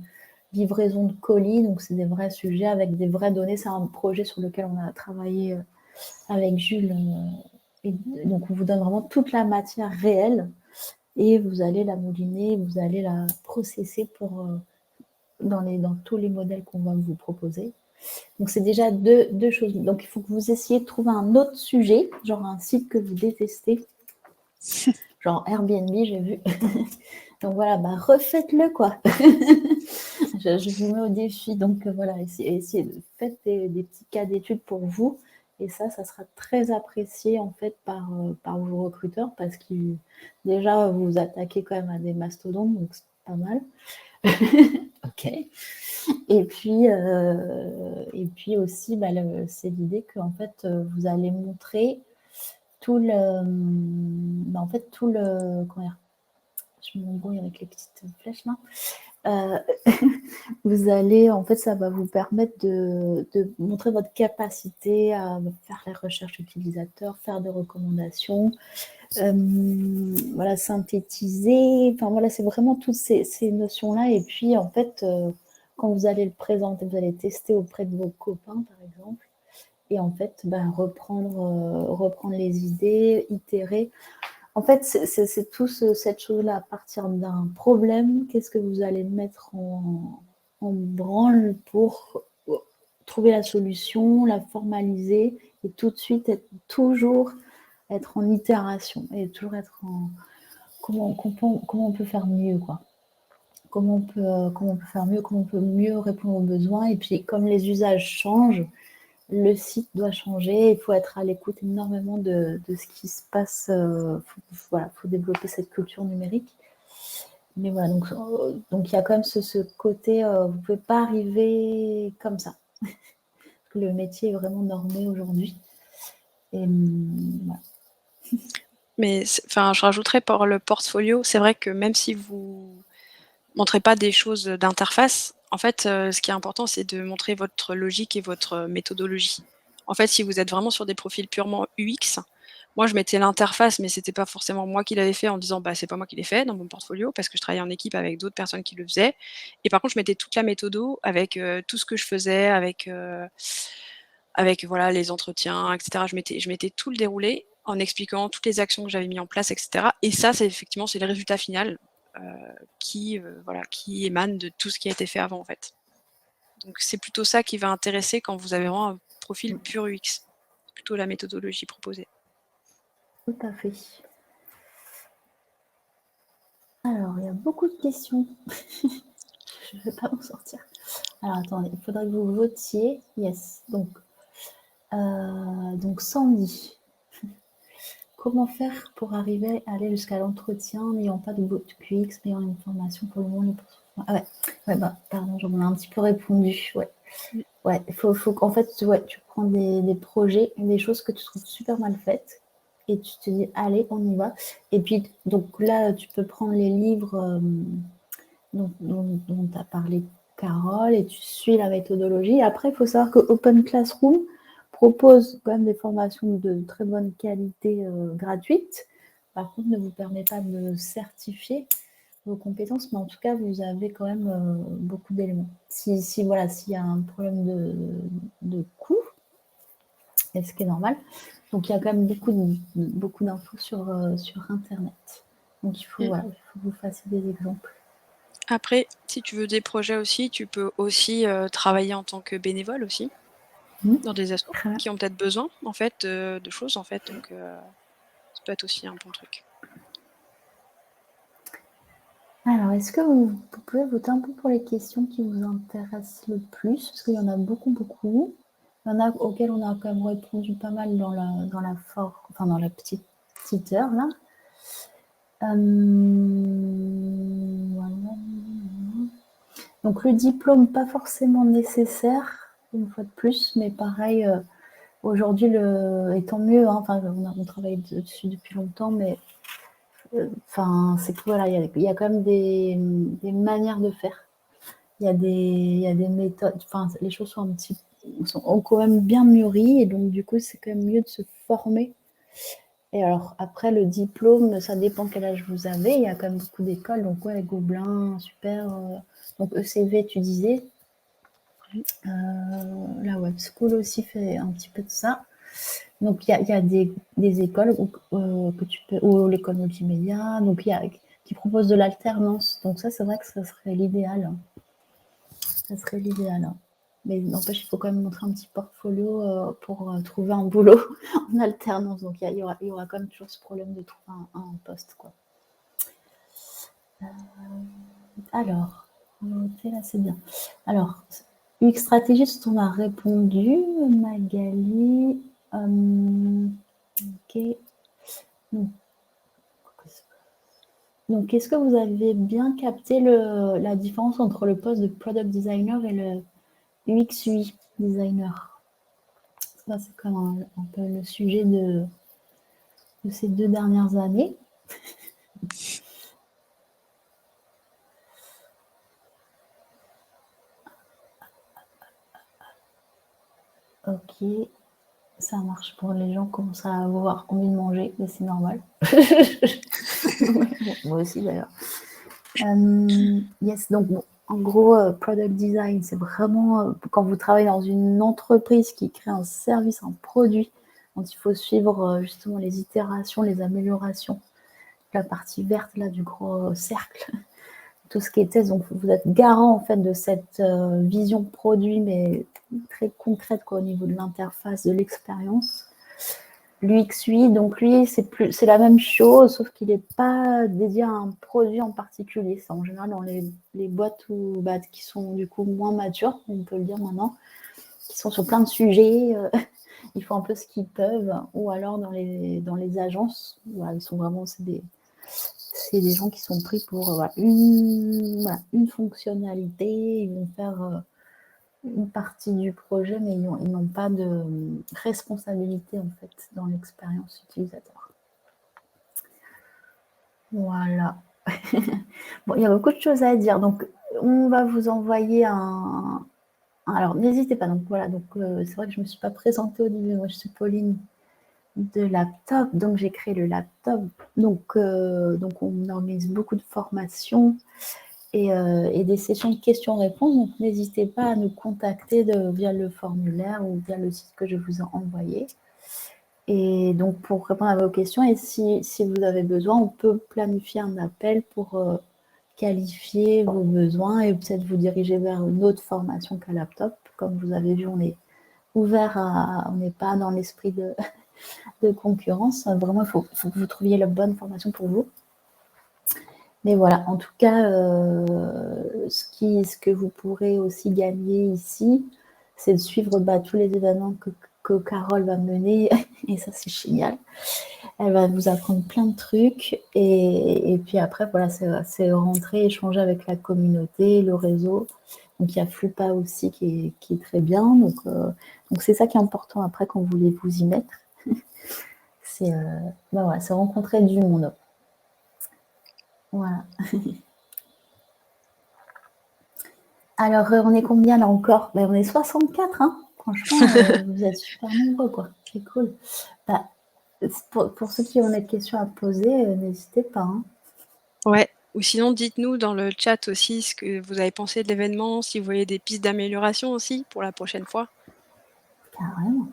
livraison de colis, donc c'est des vrais sujets avec des vraies données. C'est un projet sur lequel on a travaillé avec Jules. Et donc on vous donne vraiment toute la matière réelle et vous allez la mouliner, vous allez la processer dans tous les modèles qu'on va vous proposer. Donc c'est déjà deux choses. Donc il faut que vous essayiez de trouver un autre sujet, genre un site que vous détestez, genre Airbnb, j'ai vu. Donc voilà, refaites-le, quoi. Je vous mets au défi. Donc voilà, essayez de faire des petits cas d'études pour vous. Et ça sera très apprécié en fait par vos recruteurs parce que déjà vous vous attaquez quand même à des mastodontes, donc c'est pas mal. Ok. Et puis aussi, c'est l'idée que en fait vous allez montrer tout le, comment dire, je m'embrouille avec les petites flèches là. Vous allez, en fait, ça va vous permettre de montrer votre capacité à faire les recherches utilisateurs, faire des recommandations, voilà, synthétiser. Enfin voilà, c'est vraiment toutes ces notions-là. Et puis, en fait, quand vous allez le présenter, vous allez tester auprès de vos copains, par exemple. Et en fait, reprendre les idées, itérer. En fait, c'est tout cette chose-là, à partir d'un problème, qu'est-ce que vous allez mettre en branle pour trouver la solution, la formaliser et tout de suite toujours être en itération et toujours être en comment on peut faire mieux, quoi. Comment on peut faire mieux, comment on peut mieux répondre aux besoins. Et puis, comme les usages changent, le site doit changer, il faut être à l'écoute énormément de ce qui se passe. Faut développer cette culture numérique. Mais voilà, donc il y a quand même ce côté, vous ne pouvez pas arriver comme ça. Parce que le métier est vraiment normé aujourd'hui. Et voilà. Mais je rajouterais pour le portfolio, c'est vrai que même si vous montrez pas des choses d'interface, en fait, ce qui est important, c'est de montrer votre logique et votre méthodologie. En fait, si vous êtes vraiment sur des profils purement UX, moi je mettais l'interface, mais c'était pas forcément moi qui l'avais fait en disant: «Bah, c'est pas moi qui l'ai fait dans mon portfolio» parce que je travaillais en équipe avec d'autres personnes qui le faisaient et par contre je mettais toute la méthodo avec, tout ce que je faisais, avec voilà les entretiens et cetera. Je mettais tout le déroulé en expliquant toutes les actions que j'avais mis en place et cetera et ça, c'est effectivement, c'est le résultat final, heu, qui émane de tout ce qui a été fait avant, en fait. Donc c'est plutôt ça qui va intéresser quand vous avez vraiment un profil pur UX. C'est plutôt la méthodologie proposée. Tout à fait. Alors, il y a beaucoup de questions. Je ne vais pas m'en sortir. Alors, attendez, il faudrait que vous votiez. Yes. Donc Sandy. Comment faire pour arriver à aller jusqu'à l'entretien n'ayant pas de boîte QX, mais ayant une formation pour le moment? Ah ouais, pardon, j'en ai un petit peu répondu. Ouais, il faut qu'en fait, tu prends des projets, des choses que tu trouves super mal faites, et tu te dis, allez, on y va. Et puis, donc là, tu peux prendre les livres dont a parlé Carole, et tu suis la méthodologie. Après, il faut savoir que Open Classroom propose quand même des formations de très bonne qualité gratuites. Par contre, ne vous permet pas de certifier vos compétences, mais en tout cas, vous avez quand même beaucoup d'éléments. S'il y a un problème de coût, et ce qui est normal, donc il y a quand même beaucoup d'infos sur Internet. Donc il faut que vous fassiez des exemples. Après, si tu veux des projets aussi, tu peux aussi, travailler en tant que bénévole aussi, dans des assos qui ont peut-être besoin en fait, de choses en fait, donc ça peut être aussi un bon truc. Alors, est-ce que vous pouvez voter un peu pour les questions qui vous intéressent le plus? Parce qu'il y en a beaucoup, beaucoup. Il y en a auxquelles on a quand même répondu pas mal dans la petite heure, là. Voilà. Donc, le diplôme, pas forcément nécessaire, une fois de plus, mais pareil, aujourd'hui, et tant mieux, hein, on travaille dessus depuis longtemps, mais c'est que voilà, il y a quand même des manières de faire. Il y a des méthodes, les choses sont quand même bien mûries, et donc du coup, c'est quand même mieux de se former. Et alors, après, le diplôme, ça dépend quel âge vous avez. Il y a quand même beaucoup d'écoles, donc Gobelin, super. Donc ECV, tu disais. La Web School aussi fait un petit peu de ça. Donc, il y a des écoles que tu peux, ou l'école multimédia, donc qui proposent de l'alternance. Donc ça, c'est vrai que ça serait l'idéal. Ça serait l'idéal. Mais n'empêche, il faut quand même montrer un petit portfolio pour trouver un boulot en alternance. Donc il y aura quand même toujours ce problème de trouver un poste, quoi. Alors, là, c'est bien. Alors, UX stratégiste, on a répondu. Magali. Ok. Donc, est-ce que vous avez bien capté la différence entre le poste de product designer et le UX UI designer? Ça, c'est comme un peu le sujet de ces 2 dernières années. Ok, ça marche pour les gens qui commencent à avoir envie de manger, mais c'est normal. Moi aussi d'ailleurs. Yes, donc en gros, product design, c'est vraiment quand vous travaillez dans une entreprise qui crée un service, un produit, dont il faut suivre justement les itérations, les améliorations. La partie verte là du gros cercle, tout ce qui est test, donc vous êtes garant en fait de cette vision produit, mais très concrète au niveau de l'interface, de l'expérience. L'UX/UI, donc lui, c'est la même chose, sauf qu'il n'est pas dédié à un produit en particulier. C'est en général dans les boîtes qui sont du coup moins matures, on peut le dire maintenant, qui sont sur plein de sujets, ils font un peu ce qu'ils peuvent, ou alors dans les agences, ils sont vraiment, c'est des gens qui sont pris pour une fonctionnalité, ils vont faire une partie du projet, mais ils n'ont pas de responsabilité en fait dans l'expérience utilisateur. Voilà. Bon, il y a beaucoup de choses à dire, donc on va vous envoyer alors n'hésitez pas. Donc voilà, c'est vrai que je me suis pas présentée au début. Moi, je suis Pauline de Laptop, donc j'ai créé le Laptop. Donc on organise beaucoup de formations et des sessions de questions-réponses. Donc, n'hésitez pas à nous contacter via le formulaire ou via le site que je vous ai envoyé. Et donc, pour répondre à vos questions, et si vous avez besoin, on peut planifier un appel pour qualifier vos besoins et peut-être vous diriger vers une autre formation qu'à Laptop. Comme vous avez vu, on est ouvert on n'est pas dans l'esprit de concurrence. Vraiment, il faut que vous trouviez la bonne formation pour vous. Mais voilà, en tout cas, ce que vous pourrez aussi gagner ici, c'est de suivre, tous les événements que Carole va mener et ça, c'est génial. Elle va vous apprendre plein de trucs et puis après, voilà, c'est rentrer, échanger avec la communauté, le réseau. Donc il y a Flupa aussi qui est très bien. Donc c'est ça qui est important après quand vous voulez vous y mettre. C'est voilà, c'est rencontrer du monde. Voilà. Alors, on est combien là encore? On est 64, hein. Franchement, vous êtes super nombreux, quoi. C'est cool. Bah, pour ceux qui ont des questions à poser, n'hésitez pas, hein. Ouais, ou sinon dites-nous dans le chat aussi ce que vous avez pensé de l'événement, si vous voyez des pistes d'amélioration aussi pour la prochaine fois. Carrément.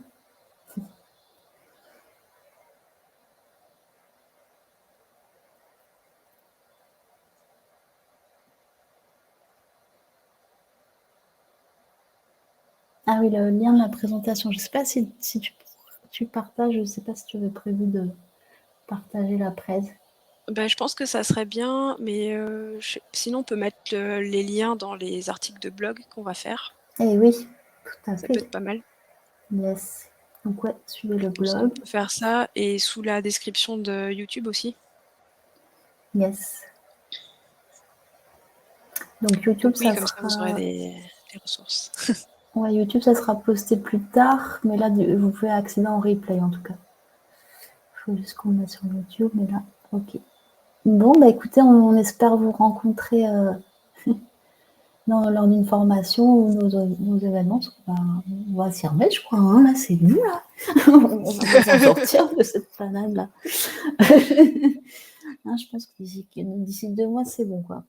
Ah oui, le lien de la présentation. Je sais pas si tu partages, je sais pas si tu avais prévu de partager la presse. Je pense que ça serait bien, mais sinon on peut mettre les liens dans les articles de blog qu'on va faire. Eh oui, tout à Ça peut fait. être pas mal. Yes. Donc ouais, suivez le Comme ça, on blog. peut faire ça et sous la description de YouTube aussi. Yes. Donc YouTube, Donc oui, ça comme ça vous aurez sera... les ressources. Ouais, YouTube, ça sera posté plus tard, mais là, vous pouvez accéder en replay en tout cas. Il faut juste qu'on le mette sur YouTube, mais là, ok. Bon, bah écoutez, on espère vous rencontrer lors d'une formation ou nos événements. Parce que, on va s'y remettre, je crois. Hein, là, c'est nous, là. On va s'en sortir de cette panade-là. Hein, je pense que d'ici 2 mois, c'est bon, quoi.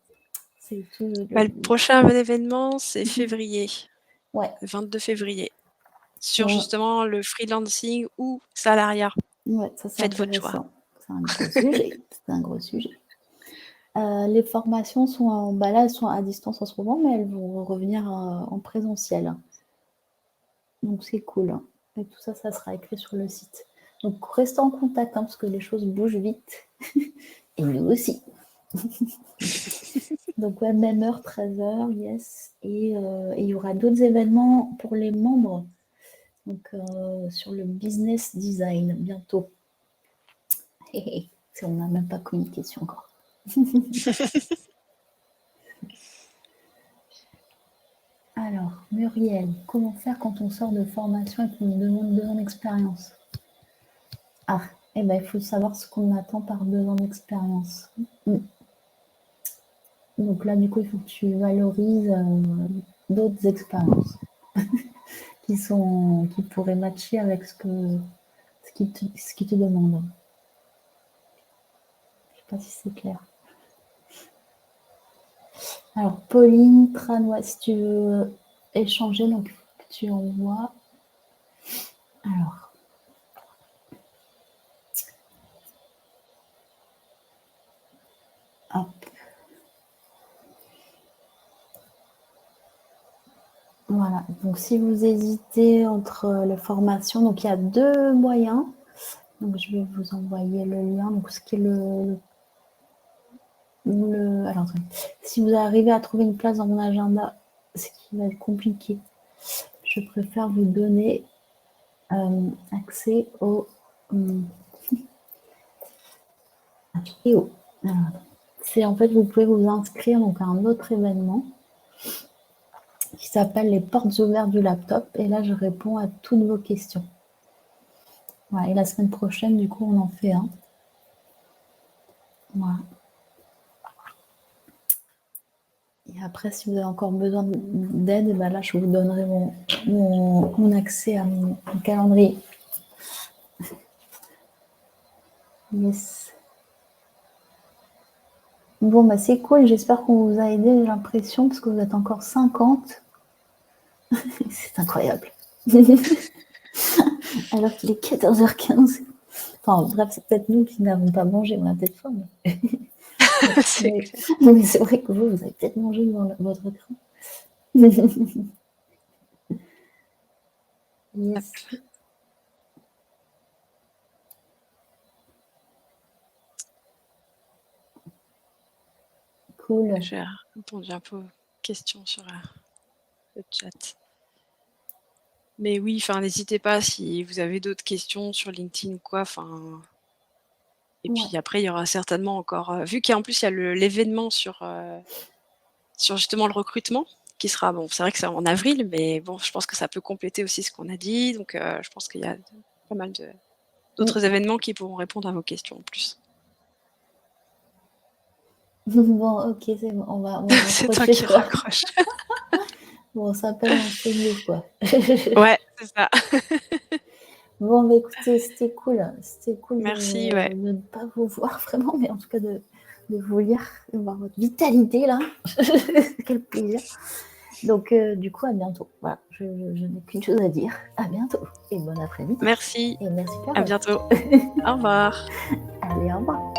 C'est tout. Le prochain événement, c'est février. Ouais. Le 22 février. Sur Bon, justement le freelancing ou salariat. ouais, ça c'est Faites votre choix. intéressant. C'est un gros sujet. C'est un gros sujet. Les formations sont, là, elles sont à distance en ce moment, mais elles vont revenir en présentiel. Donc c'est cool. Hein. Et tout ça, ça sera écrit sur le site. Donc restez en contact, hein, parce que les choses bougent vite. Et nous aussi. Donc ouais, même heure, 13h, yes. Et il y aura d'autres événements pour les membres. Donc sur le business design, bientôt. On n'a même pas communiqué dessus encore. Alors, Muriel, comment faire quand on sort de formation et qu'on nous demande 2 ans d'expérience? Ah, eh ben, il faut savoir ce qu'on attend par 2 ans d'expérience. Donc là, du coup, il faut que tu valorises d'autres expériences qui pourraient matcher avec ce qui te demande. Je ne sais pas si c'est clair. Alors, Pauline Tranois, si tu veux échanger, donc il faut que tu envoies. Alors. Hop. Voilà, donc si vous hésitez entre les formations, donc il y a 2 moyens. Donc je vais vous envoyer le lien. Donc ce qui est alors, si vous arrivez à trouver une place dans mon agenda, ce qui va être compliqué, je préfère vous donner accès au c'est en fait, vous pouvez vous inscrire donc à un autre événement qui s'appelle les portes ouvertes du laptop. Et là, je réponds à toutes vos questions. Voilà, et la semaine prochaine, du coup, on en fait un. Voilà. Et après, si vous avez encore besoin d'aide, là, je vous donnerai mon accès à mon calendrier. Yes. Bon, c'est cool. J'espère qu'on vous a aidé, j'ai l'impression, parce que vous êtes encore 50. C'est incroyable. Alors qu'il est 14h15. Enfin, bref, c'est peut-être nous qui n'avons pas mangé. On a peut-être faim. Mais c'est vrai que vous avez peut-être mangé devant votre écran. Yes. Cool. J'ai répondu un peu aux questions sur, le chat. Mais oui, enfin, n'hésitez pas si vous avez d'autres questions sur LinkedIn ou quoi, enfin et Ouais. puis après il y aura certainement encore, vu qu'en plus il y a l'événement sur justement le recrutement qui sera bon, c'est vrai que c'est en avril, mais bon, je pense que ça peut compléter aussi ce qu'on a dit, donc je pense qu'il y a pas mal d'autres événements qui pourront répondre à vos questions en plus. Bon, OK, c'est bon, on va C'est toi raccrocher, qui quoi. raccroches. Bon, on s'appelle, on se move, quoi. Ouais, c'est ça. Bon, bah, écoutez, c'était cool Merci, ouais. de ne pas vous voir vraiment, mais en tout cas de vous lire, de voir votre vitalité là. Quel plaisir. Donc du coup, à bientôt. Voilà, je n'ai qu'une chose à dire. À bientôt et bon après-midi. Merci, Et merci à Carole. bientôt. Au revoir. Allez, au revoir.